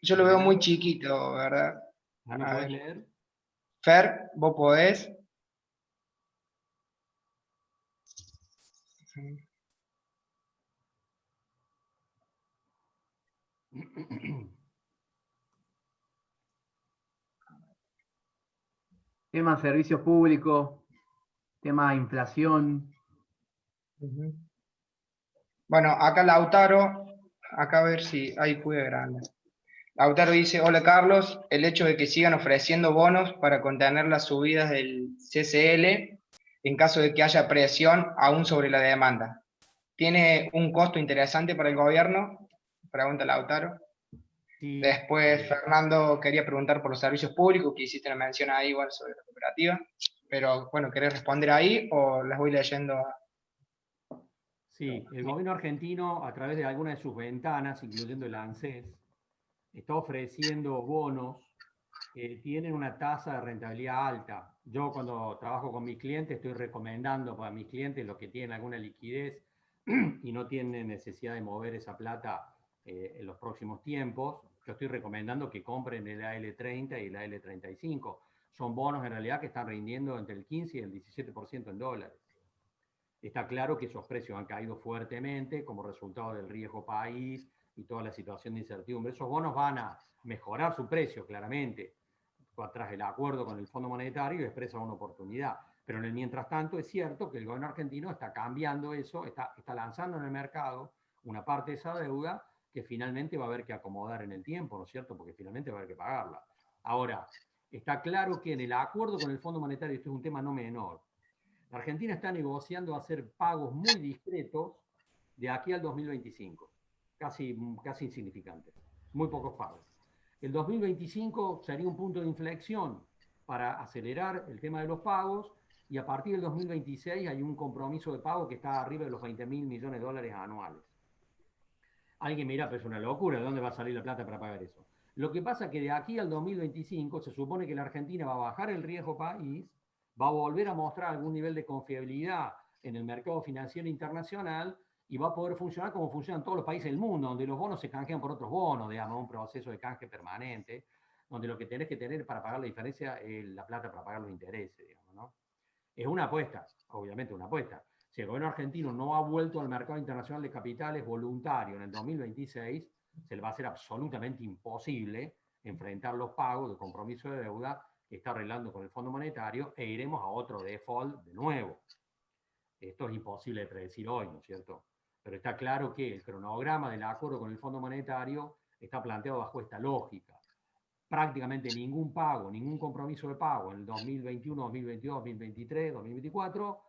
S1: Yo lo veo muy chiquito, ¿verdad?
S2: ¿Ah, no podés leer?
S1: Fer, vos podés.
S4: Tema servicios públicos, tema inflación.
S1: Bueno, acá Lautaro, acá a ver si ahí pude grande. Lautaro dice: hola Carlos, el hecho de que sigan ofreciendo bonos para contener las subidas del CCL en caso de que haya presión aún sobre la demanda, ¿tiene un costo interesante para el gobierno? Pregunta Lautaro.
S2: Sí.
S1: Después Fernando quería preguntar por los servicios públicos, que hiciste una mención ahí igual sobre la cooperativa, pero bueno, ¿querés responder ahí o las voy leyendo?
S2: Sí, el gobierno argentino, a través de algunas de sus ventanas, incluyendo el ANSES, está ofreciendo bonos que tienen una tasa de rentabilidad alta. Yo, cuando trabajo con mis clientes, estoy recomendando para mis clientes, los que tienen alguna liquidez y no tienen necesidad de mover esa plata en los próximos tiempos, yo estoy recomendando que compren el AL30 y el AL35. Son bonos en realidad que están rindiendo entre el 15 y el 17% en dólares. Está claro que esos precios han caído fuertemente como resultado del riesgo país y toda la situación de incertidumbre. Esos bonos van a mejorar su precio, claramente, tras el acuerdo con el Fondo Monetario, y expresa una oportunidad. Pero en el mientras tanto es cierto que el gobierno argentino está cambiando eso, está lanzando en el mercado una parte de esa deuda que finalmente va a haber que acomodar en el tiempo, ¿no es cierto? Porque finalmente va a haber que pagarla. Ahora, está claro que en el acuerdo con el Fondo Monetario, esto es un tema no menor, la Argentina está negociando hacer pagos muy discretos de aquí al 2025, casi insignificantes, muy pocos pagos. El 2025 sería un punto de inflexión para acelerar el tema de los pagos, y a partir del 2026 hay un compromiso de pago que está arriba de los 20.000 millones de dólares anuales. Alguien me dirá, pero es una locura, ¿de dónde va a salir la plata para pagar eso? Lo que pasa es que de aquí al 2025 se supone que la Argentina va a bajar el riesgo país, va a volver a mostrar algún nivel de confiabilidad en el mercado financiero internacional y va a poder funcionar como funcionan todos los países del mundo, donde los bonos se canjean por otros bonos, digamos, un proceso de canje permanente, donde lo que tenés que tener para pagar la diferencia es la plata para pagar los intereses, digamos, ¿no? Es una apuesta, obviamente una apuesta. Si el gobierno argentino no ha vuelto al mercado internacional de capitales voluntario en el 2026, se le va a hacer absolutamente imposible enfrentar los pagos de compromiso de deuda que está arreglando con el Fondo Monetario e iremos a otro default de nuevo. Esto es imposible de predecir hoy, ¿no es cierto? Pero está claro que el cronograma del acuerdo con el Fondo Monetario está planteado bajo esta lógica. Prácticamente ningún pago, ningún compromiso de pago en el 2021, 2022, 2023, 2024,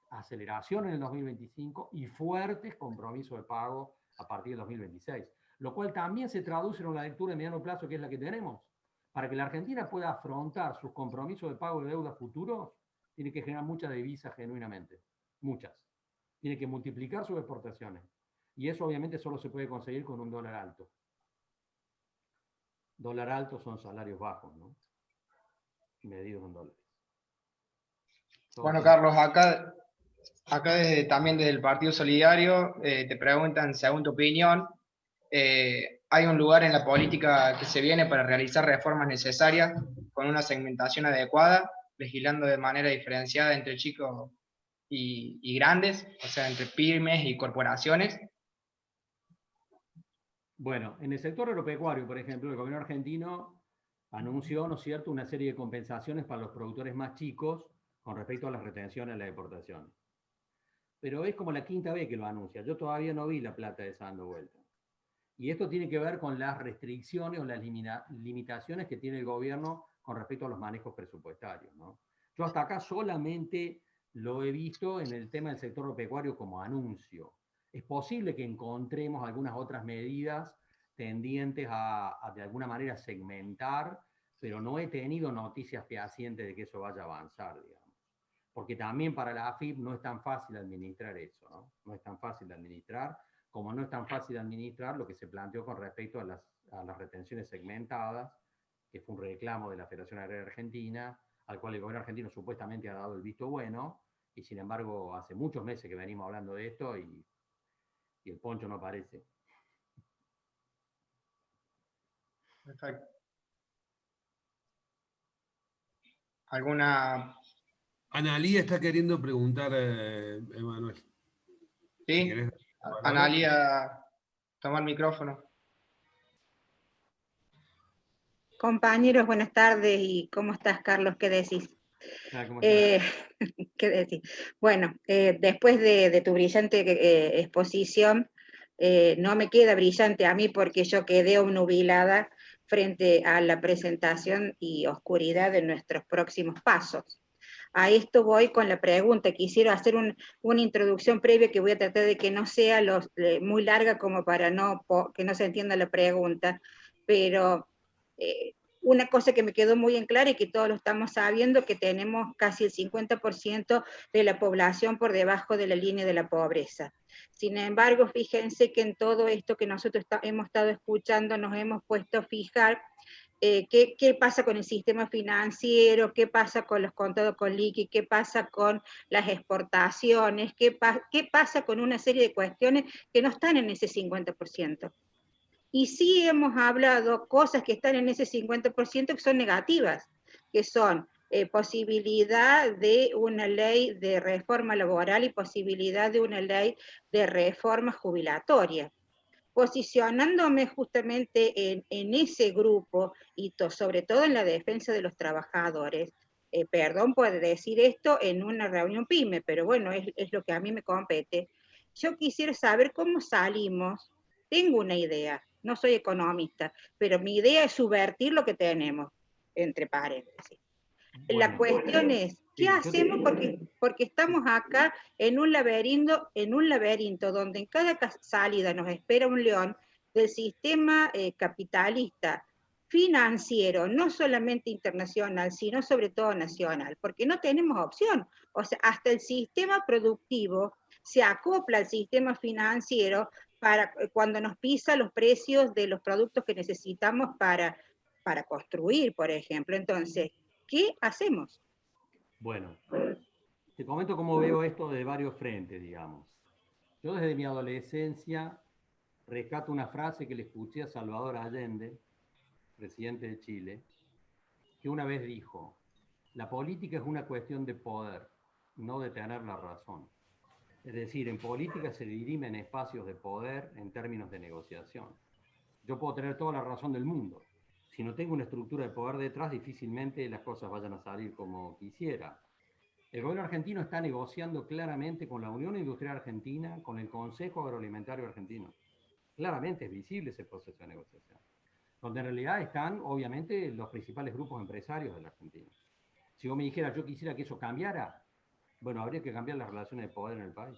S2: aceleración en el 2025 y fuertes compromisos de pago a partir del 2026. Lo cual también se traduce en una lectura de mediano plazo que es la que tenemos. Para que la Argentina pueda afrontar sus compromisos de pago de deuda futuros, tiene que generar muchas divisas genuinamente. Muchas. Tiene que multiplicar sus exportaciones. Y eso obviamente solo se puede conseguir con un dólar alto. Dólar alto son salarios bajos, ¿no? Medidos en dólares.
S1: Bueno, Carlos, acá también desde el Partido Solidario te preguntan, según tu opinión, ¿hay un lugar en la política que se viene para realizar reformas necesarias con una segmentación adecuada, legislando de manera diferenciada entre chicos y grandes, o sea, entre pymes y corporaciones?
S2: Bueno, en el sector agropecuario, por ejemplo, el gobierno argentino anunció, ¿no es cierto?, una serie de compensaciones para los productores más chicos con respecto a las retenciones y las exportaciones. Pero es como la quinta vez que lo anuncia. Yo todavía no vi la plata de esa dando vuelta. Y esto tiene que ver con las restricciones o las limitaciones que tiene el gobierno con respecto a los manejos presupuestarios, ¿no? Yo hasta acá solamente lo he visto en el tema del sector agropecuario como anuncio. Es posible que encontremos algunas otras medidas tendientes a de alguna manera segmentar, pero no he tenido noticias fehacientes de que eso vaya a avanzar, digamos. Porque también para la AFIP no es tan fácil administrar eso, ¿no? No es tan fácil de administrar, como no es tan fácil de administrar lo que se planteó con respecto a las retenciones segmentadas, que fue un reclamo de la Federación Agraria Argentina, al cual el gobierno argentino supuestamente ha dado el visto bueno, y sin embargo hace muchos meses que venimos hablando de esto y el poncho no aparece.
S1: Perfecto. ¿Alguna?
S5: Analía está queriendo preguntar, Emanuel.
S1: Sí,
S5: Si querés,
S1: Analía, toma el micrófono.
S6: Compañeros, buenas tardes. ¿Y cómo estás, Carlos? ¿Qué decís?
S2: ¿Cómo estás?
S6: ¿Qué decís? Bueno, después de tu brillante exposición, no me queda brillante a mí porque yo quedé obnubilada frente a la presentación y oscuridad de nuestros próximos pasos. A esto voy con la pregunta. Quisiera hacer una introducción previa que voy a tratar de que no sea muy larga como para que no se entienda la pregunta, pero una cosa que me quedó muy en clara y que todos lo estamos sabiendo, que tenemos casi el 50% de la población por debajo de la línea de la pobreza. Sin embargo, fíjense que en todo esto que nosotros hemos estado escuchando nos hemos puesto a fijar qué pasa con el sistema financiero, qué pasa con los contados con liqui, qué pasa con las exportaciones, qué pasa con una serie de cuestiones que no están en ese 50%. Y sí hemos hablado cosas que están en ese 50% que son negativas, que son posibilidad de una ley de reforma laboral y posibilidad de una ley de reforma jubilatoria. Posicionándome justamente en ese grupo y sobre todo en la defensa de los trabajadores, perdón por decir esto en una reunión PYME, pero bueno, es lo que a mí me compete. Yo quisiera saber cómo salimos. Tengo una idea, no soy economista, pero mi idea es subvertir lo que tenemos, entre paréntesis.
S2: Bueno,
S6: la cuestión es, ¿qué hacemos? Porque estamos acá en un laberinto donde en cada salida nos espera un león del sistema capitalista financiero, no solamente internacional, sino sobre todo nacional, porque no tenemos opción. O sea, hasta el sistema productivo se acopla al sistema financiero para cuando nos pisa los precios de los productos que necesitamos para construir, por ejemplo. Entonces, ¿qué hacemos?
S2: Bueno, te comento cómo veo esto de varios frentes, digamos. Yo desde mi adolescencia rescato una frase que le escuché a Salvador Allende, presidente de Chile, que una vez dijo: la política es una cuestión de poder, no de tener la razón. Es decir, en política se dirimen espacios de poder en términos de negociación. Yo puedo tener toda la razón del mundo. Si no tengo una estructura de poder detrás, difícilmente las cosas vayan a salir como quisiera. El gobierno argentino está negociando claramente con la Unión Industrial Argentina, con el Consejo Agroalimentario Argentino. Claramente es visible ese proceso de negociación, donde en realidad están, obviamente, los principales grupos empresarios de la Argentina. Si vos me dijeras, yo quisiera que eso cambiara, bueno, habría que cambiar las relaciones de poder en el país.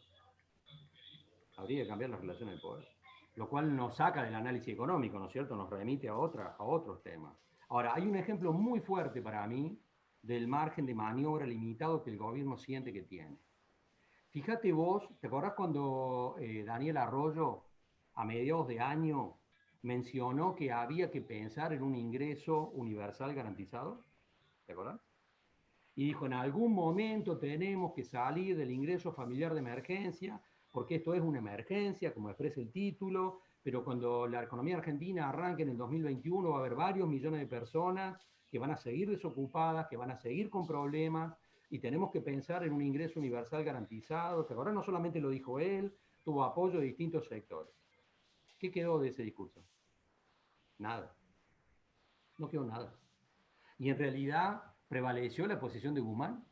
S2: Habría que cambiar las relaciones de poder. Lo cual nos saca del análisis económico, ¿no es cierto? Nos remite a otros temas. Ahora, hay un ejemplo muy fuerte para mí del margen de maniobra limitado que el gobierno siente que tiene. Fíjate vos, ¿te acordás cuando Daniel Arroyo, a mediados de año, mencionó que había que pensar en un ingreso universal garantizado? ¿Te acordás? Y dijo, en algún momento tenemos que salir del ingreso familiar de emergencia, porque esto es una emergencia, como expresa el título, pero cuando la economía argentina arranque en el 2021 va a haber varios millones de personas que van a seguir desocupadas, que van a seguir con problemas, y tenemos que pensar en un ingreso universal garantizado. ¿Te acordás? No solamente lo dijo él, tuvo apoyo de distintos sectores. ¿Qué quedó de ese discurso? Nada. No quedó nada. Y en realidad prevaleció la posición de Guzmán,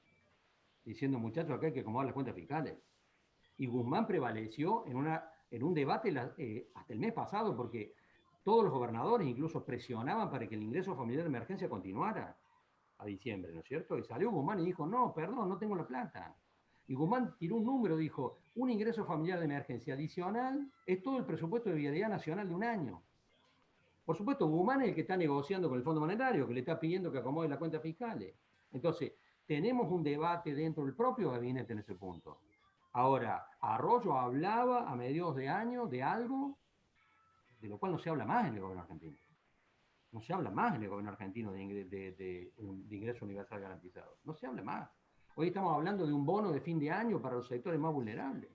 S2: diciendo, muchachos, acá hay que acomodar las cuentas fiscales. Y Guzmán prevaleció en un debate hasta el mes pasado, porque todos los gobernadores incluso presionaban para que el ingreso familiar de emergencia continuara a diciembre, ¿no es cierto? Y salió Guzmán y dijo, no, perdón, no tengo la plata. Y Guzmán tiró un número, dijo, un ingreso familiar de emergencia adicional es todo el presupuesto de vialidad nacional de un año. Por supuesto, Guzmán es el que está negociando con el Fondo Monetario, que le está pidiendo que acomode las cuentas fiscales. Entonces, tenemos un debate dentro del propio gabinete en ese punto. Ahora, Arroyo hablaba a mediados de año de algo de lo cual no se habla más en el gobierno argentino. No se habla más en el gobierno argentino de ingreso universal garantizado. No se habla más. Hoy estamos hablando de un bono de fin de año para los sectores más vulnerables,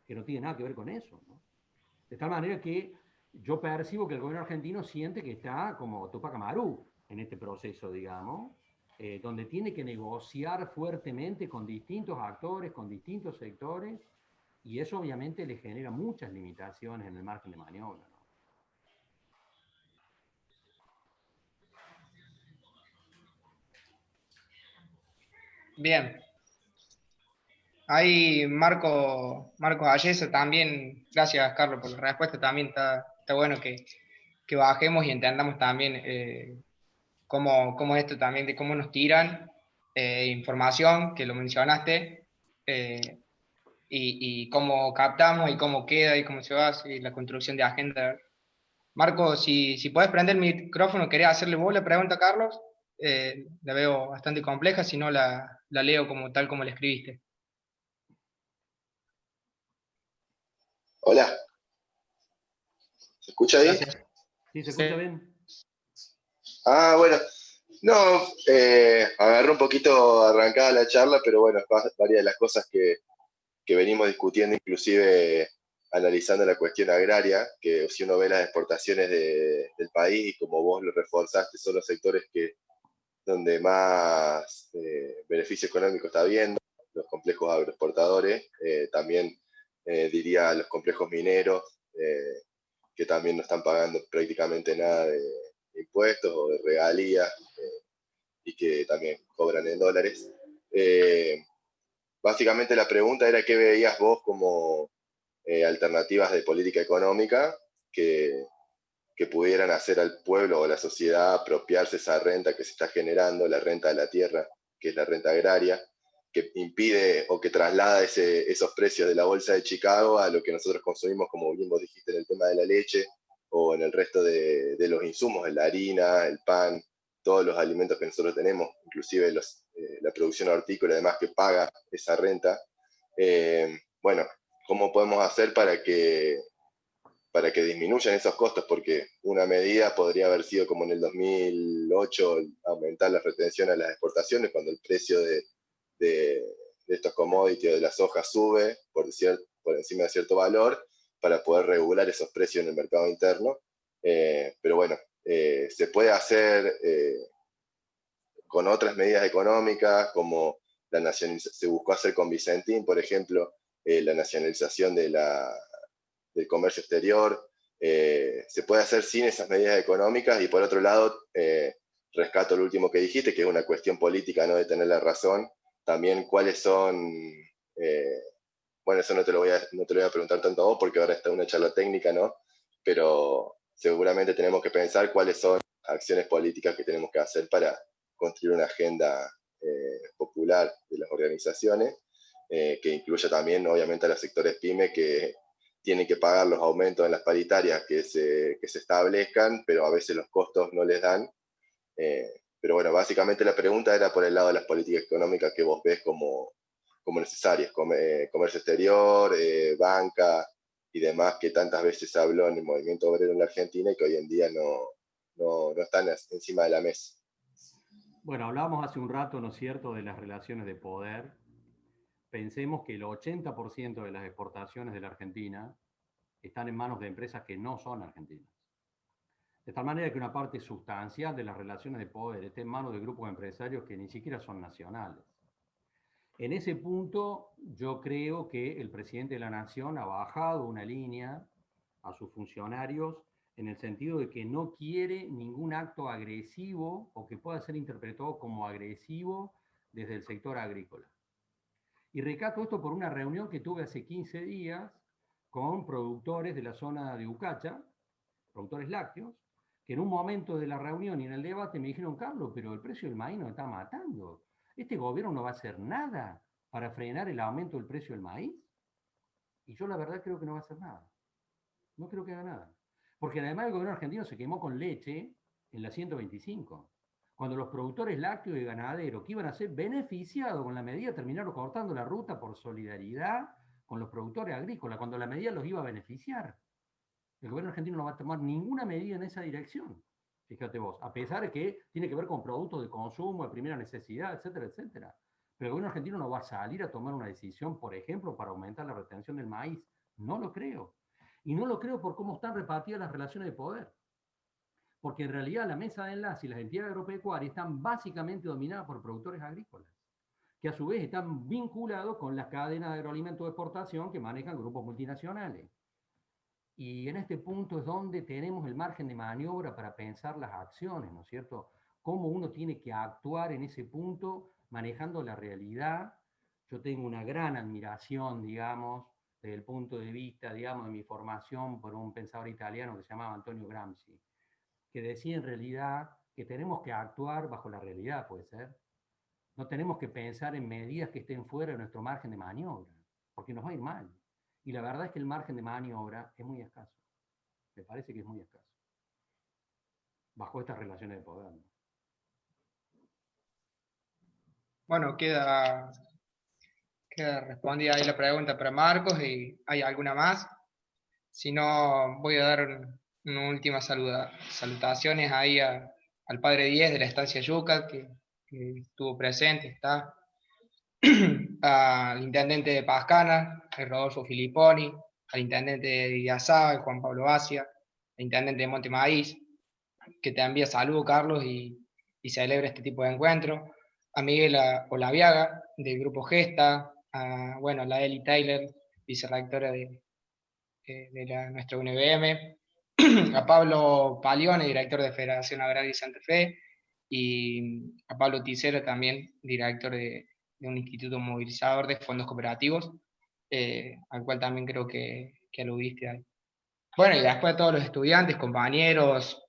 S2: que no tiene nada que ver con eso, ¿no? De tal manera que yo percibo que el gobierno argentino siente que está como Tupac Amaru en este proceso, digamos, donde tiene que negociar fuertemente con distintos actores, con distintos sectores, y eso obviamente le genera muchas limitaciones en el margen de maniobra, ¿no?
S1: Bien. Ahí Marcos Ayesa también, gracias Carlos por la respuesta, también está bueno que bajemos y entendamos también cómo esto también, de cómo nos tiran información, que lo mencionaste, y cómo captamos y cómo queda y cómo se va y la construcción de agenda. Marco, si puedes prender el micrófono, quería hacerle vos la pregunta a Carlos. La veo bastante compleja, si no la leo como tal como la escribiste.
S7: Hola, ¿se escucha ahí?
S1: Gracias.
S2: ¿Sí se escucha bien?
S7: Ah, bueno, no, agarré un poquito arrancada la charla, pero bueno, varias de las cosas que venimos discutiendo, inclusive analizando la cuestión agraria, que si uno ve las exportaciones del país, y como vos lo reforzaste, son los sectores donde más beneficio económico está habiendo, los complejos agroexportadores, también diría los complejos mineros, que también no están pagando prácticamente nada de impuestos o de regalías, y que también cobran en dólares. Básicamente la pregunta era qué veías vos como alternativas de política económica que pudieran hacer al pueblo o a la sociedad apropiarse esa renta que se está generando, la renta de la tierra, que es la renta agraria, que impide o que traslada esos precios de la bolsa de Chicago a lo que nosotros consumimos, como bien vos dijiste en el tema de la leche, o en el resto de los insumos, la harina, el pan, todos los alimentos que nosotros tenemos, inclusive la producción hortícola, además, que paga esa renta. Bueno, ¿cómo podemos hacer para que disminuyan esos costos? Porque una medida podría haber sido, como en el 2008, aumentar la retención a las exportaciones, cuando el precio de de estos commodities o de la soja sube por encima de cierto valor para poder regular esos precios en el mercado interno. Pero bueno, se puede hacer con otras medidas económicas, como se buscó hacer con Vicentín, por ejemplo, la nacionalización del comercio exterior. Se puede hacer sin esas medidas económicas, y por otro lado, rescato lo último que dijiste, que es una cuestión política, no de tener la razón. También cuáles son, bueno, eso no te lo voy a preguntar tanto a vos, porque ahora está una charla técnica, ¿no? Pero seguramente tenemos que pensar cuáles son las acciones políticas que tenemos que hacer para construir una agenda popular de las organizaciones, que incluya también, obviamente, a los sectores PYME, que tienen que pagar los aumentos en las paritarias que se establezcan, pero a veces los costos no les dan. Pero bueno, básicamente la pregunta era por el lado de las políticas económicas que vos ves como necesarias, comercio exterior, banca y demás, que tantas veces se habló en el movimiento obrero en la Argentina y que hoy en día no están encima de la mesa.
S2: Bueno, hablábamos hace un rato, ¿no es cierto?, de las relaciones de poder. Pensemos que el 80% de las exportaciones de la Argentina están en manos de empresas que no son argentinas. De tal manera que una parte sustancial de las relaciones de poder está en manos de grupos empresarios que ni siquiera son nacionales. En ese punto, yo creo que el presidente de la Nación ha bajado una línea a sus funcionarios en el sentido de que no quiere ningún acto agresivo o que pueda ser interpretado como agresivo desde el sector agrícola. Y recato esto por una reunión que tuve hace 15 días con productores de la zona de Ucacha, productores lácteos, que en un momento de la reunión y en el debate me dijeron: Carlos, pero el precio del maíz nos está matando. ¿Este gobierno no va a hacer nada para frenar el aumento del precio del maíz? Y yo la verdad creo que no va a hacer nada. No creo que haga nada. Porque además el gobierno argentino se quemó con leche en la 125. Cuando los productores lácteos y ganaderos que iban a ser beneficiados con la medida terminaron cortando la ruta por solidaridad con los productores agrícolas, cuando la medida los iba a beneficiar. El gobierno argentino no va a tomar ninguna medida en esa dirección. Fíjate vos, a pesar de que tiene que ver con productos de consumo, de primera necesidad, etcétera, etcétera. Pero el gobierno argentino no va a salir a tomar una decisión, por ejemplo, para aumentar la retención del maíz. No lo creo. Y no lo creo por cómo están repartidas las relaciones de poder. Porque en realidad la mesa de enlace y las entidades agropecuarias están básicamente dominadas por productores agrícolas, que a su vez están vinculados con las cadenas de agroalimentos de exportación que manejan grupos multinacionales. Y en este punto es donde tenemos el margen de maniobra para pensar las acciones, ¿no es cierto? Cómo uno tiene que actuar en ese punto manejando la realidad. Yo tengo una gran admiración, digamos, desde el punto de vista, digamos, de mi formación por un pensador italiano que se llamaba Antonio Gramsci, que decía en realidad que tenemos que actuar bajo la realidad, puede ser. No tenemos que pensar en medidas que estén fuera de nuestro margen de maniobra, porque nos va a ir mal. Y la verdad es que el margen de maniobra es muy escaso. Me parece que es muy escaso. Bajo estas relaciones de poder.
S1: Bueno, queda respondida ahí la pregunta para Marcos, y hay alguna más. Si no, voy a dar una última salutaciones ahí al padre 10 de la estancia Yuca, que estuvo presente, está. Al intendente de Pascana, el Rodolfo Filipponi, al intendente de Idiazaba, el Juan Pablo Asia, al intendente de Monte Maíz, que te envía saludos, Carlos, y celebra este tipo de encuentros. A Miguel Olaviaga, del Grupo Gesta, a la Eli Taylor, vicerrectora de nuestra UNBM, a Pablo Palione, director de Federación Agraria de Santa Fe, y a Pablo Ticero, también director de un instituto movilizador de fondos cooperativos, al cual también creo que aludiste ahí. Bueno, y después a todos los estudiantes, compañeros,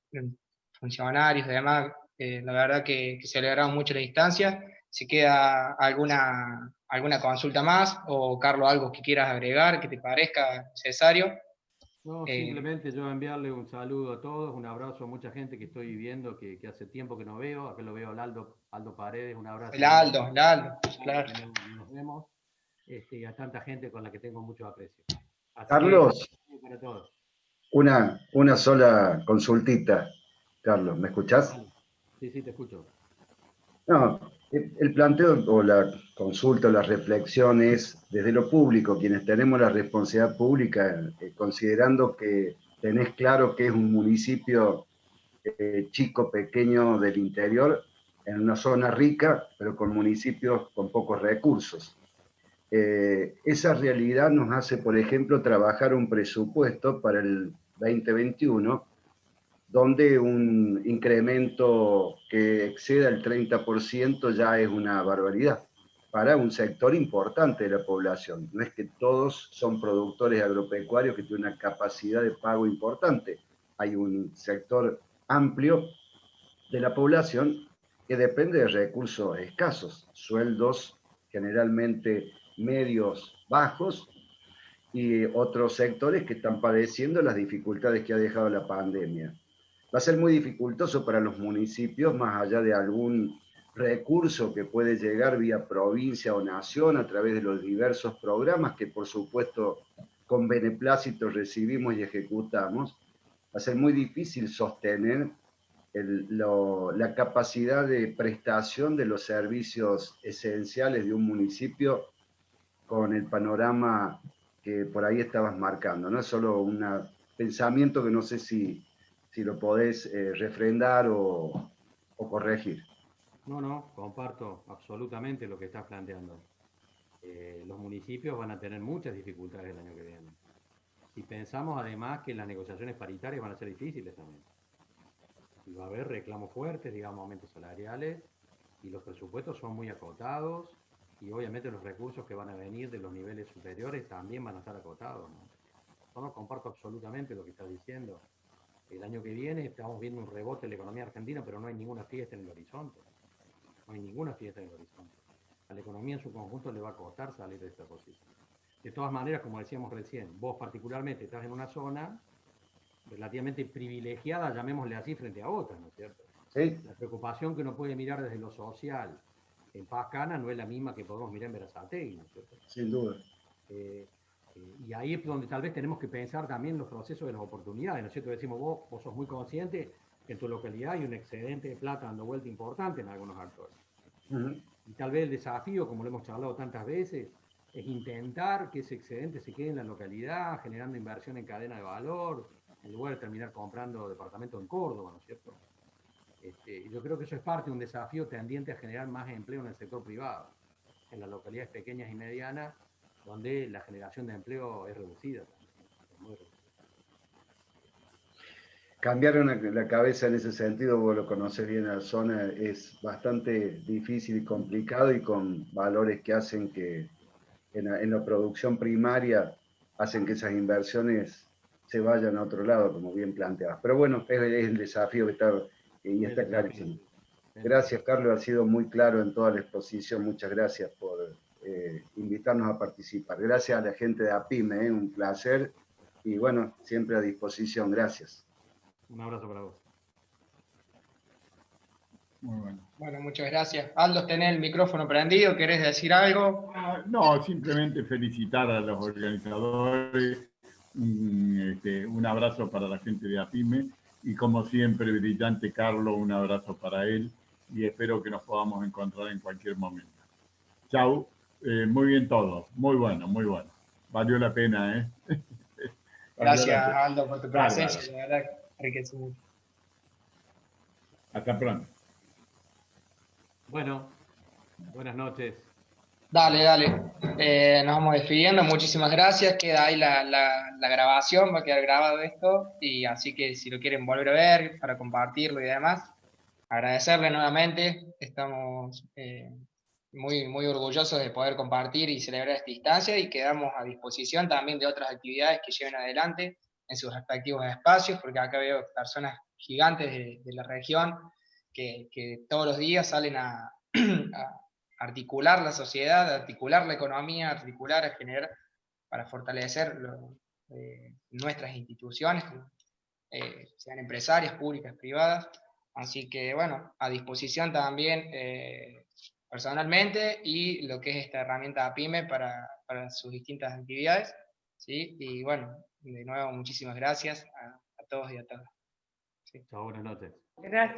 S1: funcionarios y demás, la verdad que celebramos mucho la instancia. Si queda alguna consulta más, o Carlos, algo que quieras agregar, que te parezca necesario.
S2: No, simplemente yo enviarle un saludo a todos, un abrazo a mucha gente que estoy viendo, que hace tiempo que no veo. Acá lo veo al Aldo Paredes, un abrazo.
S1: El Aldo, claro.
S2: Nos vemos. Y a tanta gente con la que tengo mucho aprecio. Así
S3: Carlos,
S2: que, para todos.
S3: Una sola consultita. Carlos, ¿me escuchás?
S2: Sí, te escucho.
S3: No, El planteo o la consulta o la reflexión es desde lo público, quienes tenemos la responsabilidad pública, considerando que tenés claro que es un municipio chico, pequeño del interior, en una zona rica, pero con municipios con pocos recursos. Esa realidad nos hace, por ejemplo, trabajar un presupuesto para el 2021, donde un incremento que exceda el 30% ya es una barbaridad para un sector importante de la población. No es que todos son productores agropecuarios que tienen una capacidad de pago importante. Hay un sector amplio de la población que depende de recursos escasos, sueldos generalmente medios bajos y otros sectores que están padeciendo las dificultades que ha dejado la pandemia. Va a ser muy dificultoso para los municipios, más allá de algún recurso que puede llegar vía provincia o nación a través de los diversos programas que por supuesto con beneplácito recibimos y ejecutamos. Va a ser muy difícil sostener la capacidad de prestación de los servicios esenciales de un municipio con el panorama que por ahí estabas marcando, ¿no? Es solo un pensamiento que no sé si lo podés refrendar o corregir.
S2: No, comparto absolutamente lo que estás planteando. Los municipios van a tener muchas dificultades el año que viene. Y pensamos además que las negociaciones paritarias van a ser difíciles también. Y va a haber reclamos fuertes, digamos, aumentos salariales, y los presupuestos son muy acotados, y obviamente los recursos que van a venir de los niveles superiores también van a estar acotados, ¿no? Yo no comparto absolutamente lo que estás diciendo. El año que viene estamos viendo un rebote en la economía argentina, pero no hay ninguna fiesta en el horizonte. No hay ninguna fiesta en el horizonte. A la economía en su conjunto le va a costar salir de esta posición. De todas maneras, como decíamos recién, vos particularmente estás en una zona relativamente privilegiada, llamémosle así, frente a otras, ¿no es cierto?
S3: ¿Sí?
S2: La preocupación que uno puede mirar desde lo social en Pascana no es la misma que podemos mirar en Berazategui, ¿no es cierto?
S3: Sin duda.
S2: Y ahí es donde tal vez tenemos que pensar también los procesos de las oportunidades, ¿no es cierto? Decimos, vos sos muy consciente que en tu localidad hay un excedente de plata dando vuelta importante en algunos actores. Y tal vez el desafío, como lo hemos charlado tantas veces, es intentar que ese excedente se quede en la localidad, generando inversión en cadena de valor, en lugar de terminar comprando departamentos en Córdoba, ¿no es cierto? Yo creo que eso es parte de un desafío tendiente a generar más empleo en el sector privado, en las localidades pequeñas y medianas, donde la generación de empleo es reducida. Es muy reducida.
S3: Cambiar la cabeza en ese sentido, vos lo conocés bien a la zona, es bastante difícil y complicado y con valores que hacen que en la producción primaria hacen que esas inversiones se vayan a otro lado, como bien planteabas. Pero bueno, es el desafío que está, y está clarísimo. Gracias, Carlos, ha sido muy claro en toda la exposición. Muchas gracias por invitarnos a participar. Gracias a la gente de APIME, un placer. Y bueno, siempre a disposición. Gracias.
S2: Un abrazo para vos.
S8: Muy bueno.
S1: Bueno, muchas gracias. Aldo, tenés el micrófono prendido, ¿querés decir algo?
S8: No, simplemente felicitar a los organizadores, un abrazo para la gente de APIME y como siempre, brillante Carlos, un abrazo para él y espero que nos podamos encontrar en cualquier momento. Chau, muy bien todo, muy bueno, muy bueno. Valió la pena, ¿eh?
S1: Gracias, Aldo, por tu presencia,
S8: Bárbaro.
S1: la verdad, enriquece mucho.
S8: Hasta pronto.
S2: Bueno, buenas noches.
S1: Dale. Nos vamos despidiendo. Muchísimas gracias. Queda ahí la grabación, va a quedar grabado esto. Y así que si lo quieren volver a ver, para compartirlo y demás, agradecerle nuevamente. Estamos muy orgullosos de poder compartir y celebrar esta instancia y quedamos a disposición también de otras actividades que lleven adelante en sus respectivos espacios, porque acá veo personas gigantes de la región que todos los días salen a articular la sociedad, a articular la economía, a articular, a generar, para fortalecer nuestras instituciones, sean empresarias, públicas, privadas. Así que, bueno, a disposición también personalmente y lo que es esta herramienta APIME para sus distintas actividades. ¿Sí? Y bueno, de nuevo, muchísimas gracias a todos y a todas. ¿Sí?
S2: Chao, buenas noches.
S6: Gracias.